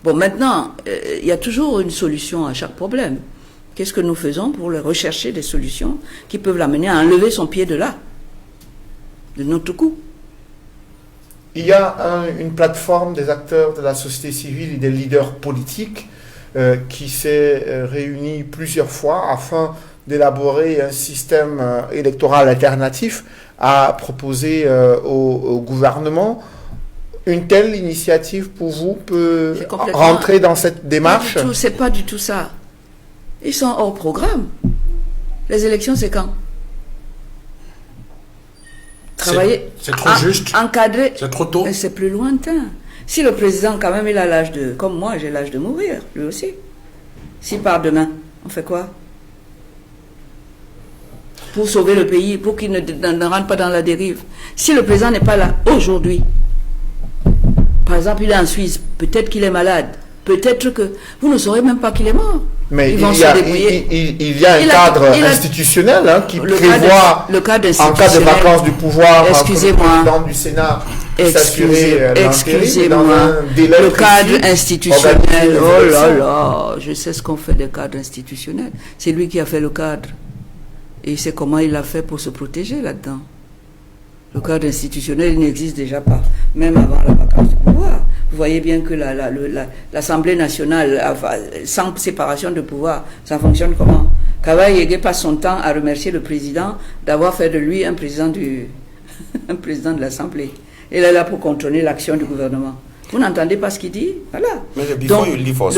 Speaker 1: Bon, maintenant, il y a toujours une solution à chaque problème. Qu'est-ce que nous faisons pour rechercher des solutions qui peuvent l'amener à enlever son pied de là, de notre cou?
Speaker 3: Il y a une plateforme des acteurs de la société civile et des leaders politiques qui s'est réunie plusieurs fois afin d'élaborer un système électoral alternatif à proposer au gouvernement. Une telle initiative pour vous peut rentrer dans cette démarche?
Speaker 1: C'est pas du tout ça. Ils sont hors programme. Les élections, c'est quand? Travailler.
Speaker 4: C'est trop juste.
Speaker 1: Encadrer.
Speaker 4: C'est trop tôt.
Speaker 1: C'est plus lointain. Si le président, quand même, il a l'âge de. Comme moi, j'ai l'âge de mourir, lui aussi. S'il part demain, on fait quoi? Pour sauver le pays, pour qu'il ne rentre pas dans la dérive. Si le président n'est pas là aujourd'hui, par exemple, il est en Suisse, peut-être qu'il est malade, peut-être que vous ne saurez même pas qu'il est mort.
Speaker 3: Mais il y a un cadre institutionnel qui prévoit, en cas de vacance du pouvoir,
Speaker 1: excusez-moi,
Speaker 3: le président du Sénat s'assurer
Speaker 1: excusez-moi, le cadre institutionnel, oh là là, je sais ce qu'on fait des cadres institutionnels. C'est lui qui a fait le cadre. Et c'est comment il l'a fait pour se protéger là-dedans. Le cadre institutionnel, il n'existe déjà pas, même avant la vacance du pouvoir. Vous voyez bien que l'Assemblée nationale, sans séparation de pouvoir, ça fonctionne comment? Kavaï Yégué passe son temps à remercier le président d'avoir fait de lui un président de l'Assemblée. Il est là pour contrôler l'action du gouvernement. Vous n'entendez pas ce qu'il dit? Voilà.
Speaker 2: Before you leave us,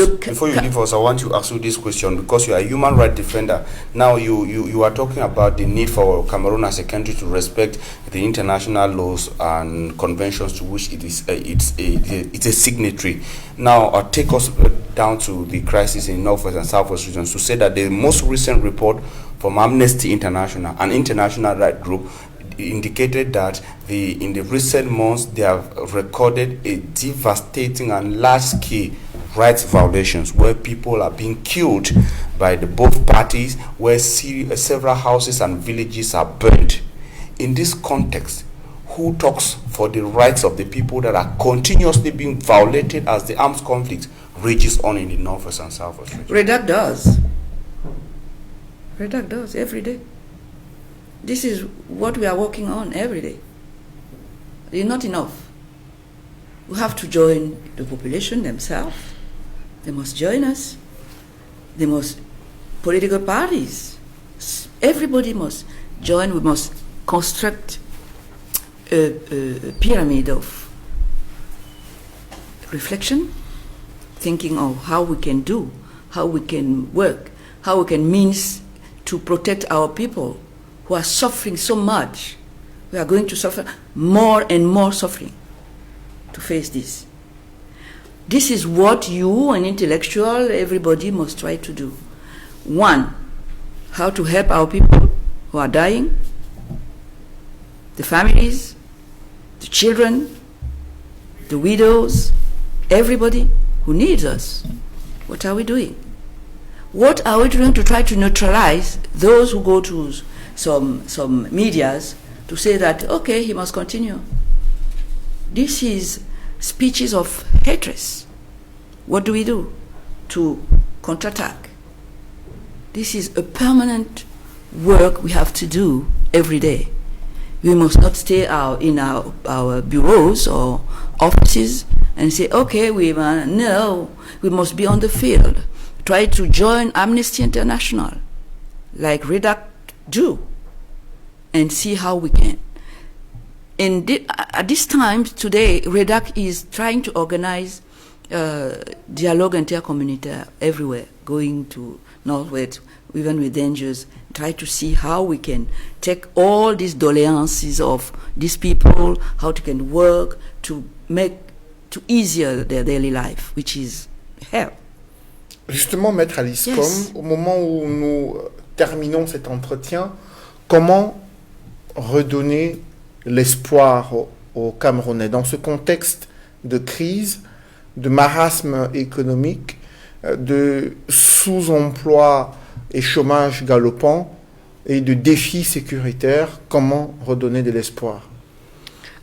Speaker 2: I want to ask you this question because you are a human rights defender. Now you are talking about the need for Cameroon as a country to respect the international laws and conventions to which it's a signatory. Now, take us down to the crisis in Northwest and Southwest regions to say that the most recent report from Amnesty International, an international rights group, indicated that in the recent months they have recorded a devastating and large-scale rights violations where people are being killed by both parties, where several houses and villages are burned. In this context, who talks for the rights of the people that are continuously being violated as the armed conflict rages on in the Northwest and Southwest region?
Speaker 1: REDAC does. REDAC does every day. This is what we are working on every day. It's not enough. We have to join the population themselves. They must join us. They must, political parties, everybody must join. We must construct a pyramid of reflection, thinking of how we can do, how we can work, how we can means to protect our people who are suffering so much. We are going to suffer more and more suffering to face this. This is what you, an intellectual, everybody must try to do. One, how to help our people who are dying, the families, the children, the widows, everybody who needs us. What are we doing? What are we doing to try to neutralize those who go to some medias to say that, okay, he must continue? This is speeches of hatred. What do we do to counterattack? This is a permanent work we have to do every day. We must not stay in our bureaus or offices and say, okay, no, we must be on the field. Try to join Amnesty International, like REDAC do, and see how we can. At this time, today, REDAC is trying to organize dialogue intercommunautaire everywhere, going to Northwest, even with dangers, try to see how we can take all these doléances of these people, how they can work to make to easier their daily life, which is hell.
Speaker 3: Justement, Maître Alice Com,
Speaker 1: Yes.
Speaker 3: au moment où nous terminons cet entretien, comment redonner l'espoir aux Camerounais dans ce contexte de crise, de marasme économique, de sous-emploi et chômage galopant et de défis sécuritaires? Comment redonner de l'espoir?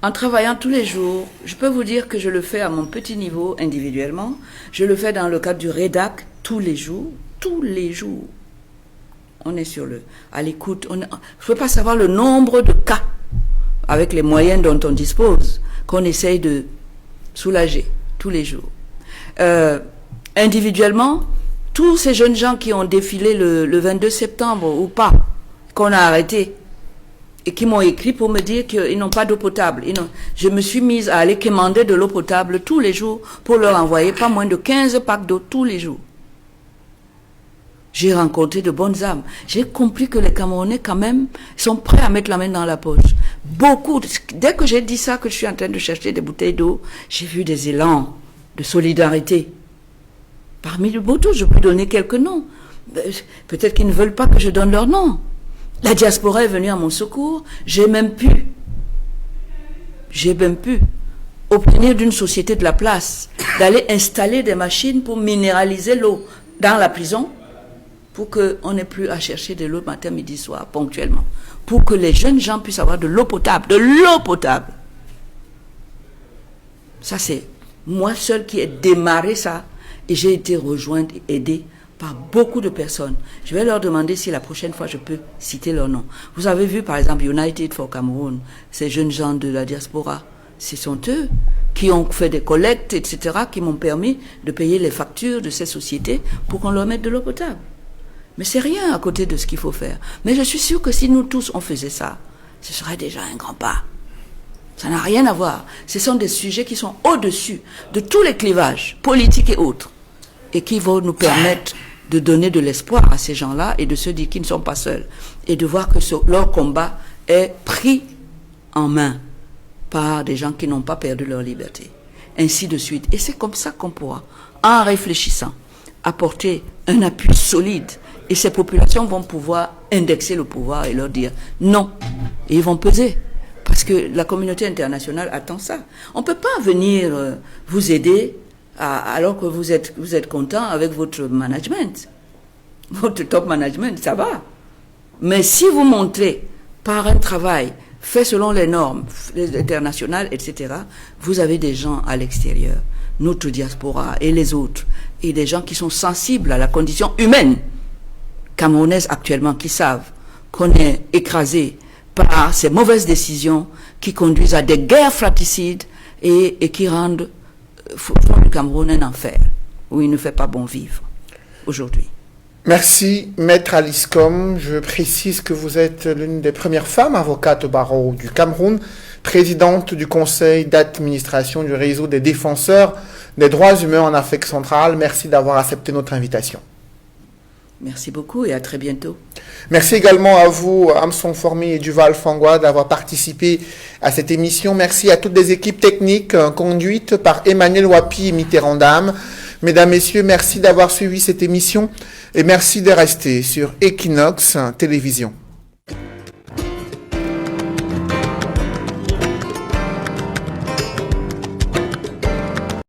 Speaker 1: En travaillant tous les jours, je peux vous dire que je le fais à mon petit niveau individuellement. Je le fais dans le cadre du REDAC tous les jours. Tous les jours. On est à l'écoute. Je ne peux pas savoir le nombre de cas avec les moyens dont on dispose qu'on essaye de soulager tous les jours. Individuellement, tous ces jeunes gens qui ont défilé le 22 septembre ou pas, qu'on a arrêtés, et qui m'ont écrit pour me dire qu'ils n'ont pas d'eau potable. Je me suis mise à aller commander de l'eau potable tous les jours pour leur envoyer pas moins de 15 packs d'eau tous les jours. J'ai rencontré de bonnes âmes. J'ai compris que les Camerounais, quand même, sont prêts à mettre la main dans la poche. Beaucoup. Dès que j'ai dit ça, que je suis en train de chercher des bouteilles d'eau, j'ai vu des élans de solidarité. Parmi le beau tout, je peux donner quelques noms. Peut-être qu'ils ne veulent pas que je donne leur nom. La diaspora est venue à mon secours. J'ai même pu obtenir d'une société de la place d'aller installer des machines pour minéraliser l'eau dans la prison pour qu'on n'ait plus à chercher de l'eau matin, midi, soir, ponctuellement. Pour que les jeunes gens puissent avoir de l'eau potable. De l'eau potable. Ça, c'est moi seul qui ai démarré ça. Et j'ai été rejointe et aidée par beaucoup de personnes. Je vais leur demander si la prochaine fois je peux citer leur nom. Vous avez vu par exemple United for Cameroon, ces jeunes gens de la diaspora. Ce sont eux qui ont fait des collectes, etc., qui m'ont permis de payer les factures de ces sociétés pour qu'on leur mette de l'eau potable. Mais c'est rien à côté de ce qu'il faut faire. Mais je suis sûre que si nous tous on faisait ça, ce serait déjà un grand pas. Ça n'a rien à voir. Ce sont des sujets qui sont au-dessus de tous les clivages politiques et autres, et qui vont nous permettre de donner de l'espoir à ces gens-là et de se dire qu'ils ne sont pas seuls et de voir que leur combat est pris en main par des gens qui n'ont pas perdu leur liberté. Ainsi de suite. Et c'est comme ça qu'on pourra, en réfléchissant, apporter un appui solide et ces populations vont pouvoir indexer le pouvoir et leur dire non. Et ils vont peser. Parce que la communauté internationale attend ça. On ne peut pas venir vous aider alors que vous êtes content avec votre management. Votre top management, ça va. Mais si vous montrez par un travail fait selon les normes internationales, etc., vous avez des gens à l'extérieur, notre diaspora et les autres, et des gens qui sont sensibles à la condition humaine camerounaise actuellement, qui savent qu'on est écrasé par ces mauvaises décisions qui conduisent à des guerres fratricides et qui rendent le Cameroun un enfer, où il ne fait pas bon vivre aujourd'hui.
Speaker 3: Merci, Maître Alice Com. Je précise que vous êtes l'une des premières femmes avocates au barreau du Cameroun, présidente du conseil d'administration du réseau des défenseurs des droits humains en Afrique centrale. Merci d'avoir accepté notre invitation.
Speaker 1: Merci beaucoup et à très bientôt.
Speaker 3: Merci également à vous, Armstrong Formy et Duval Fangwa, d'avoir participé à cette émission. Merci à toutes les équipes techniques conduites par Emmanuel Wapi et Mitterrand-Dam. Mesdames, Messieurs, merci d'avoir suivi cette émission et merci de rester sur Equinox Télévision.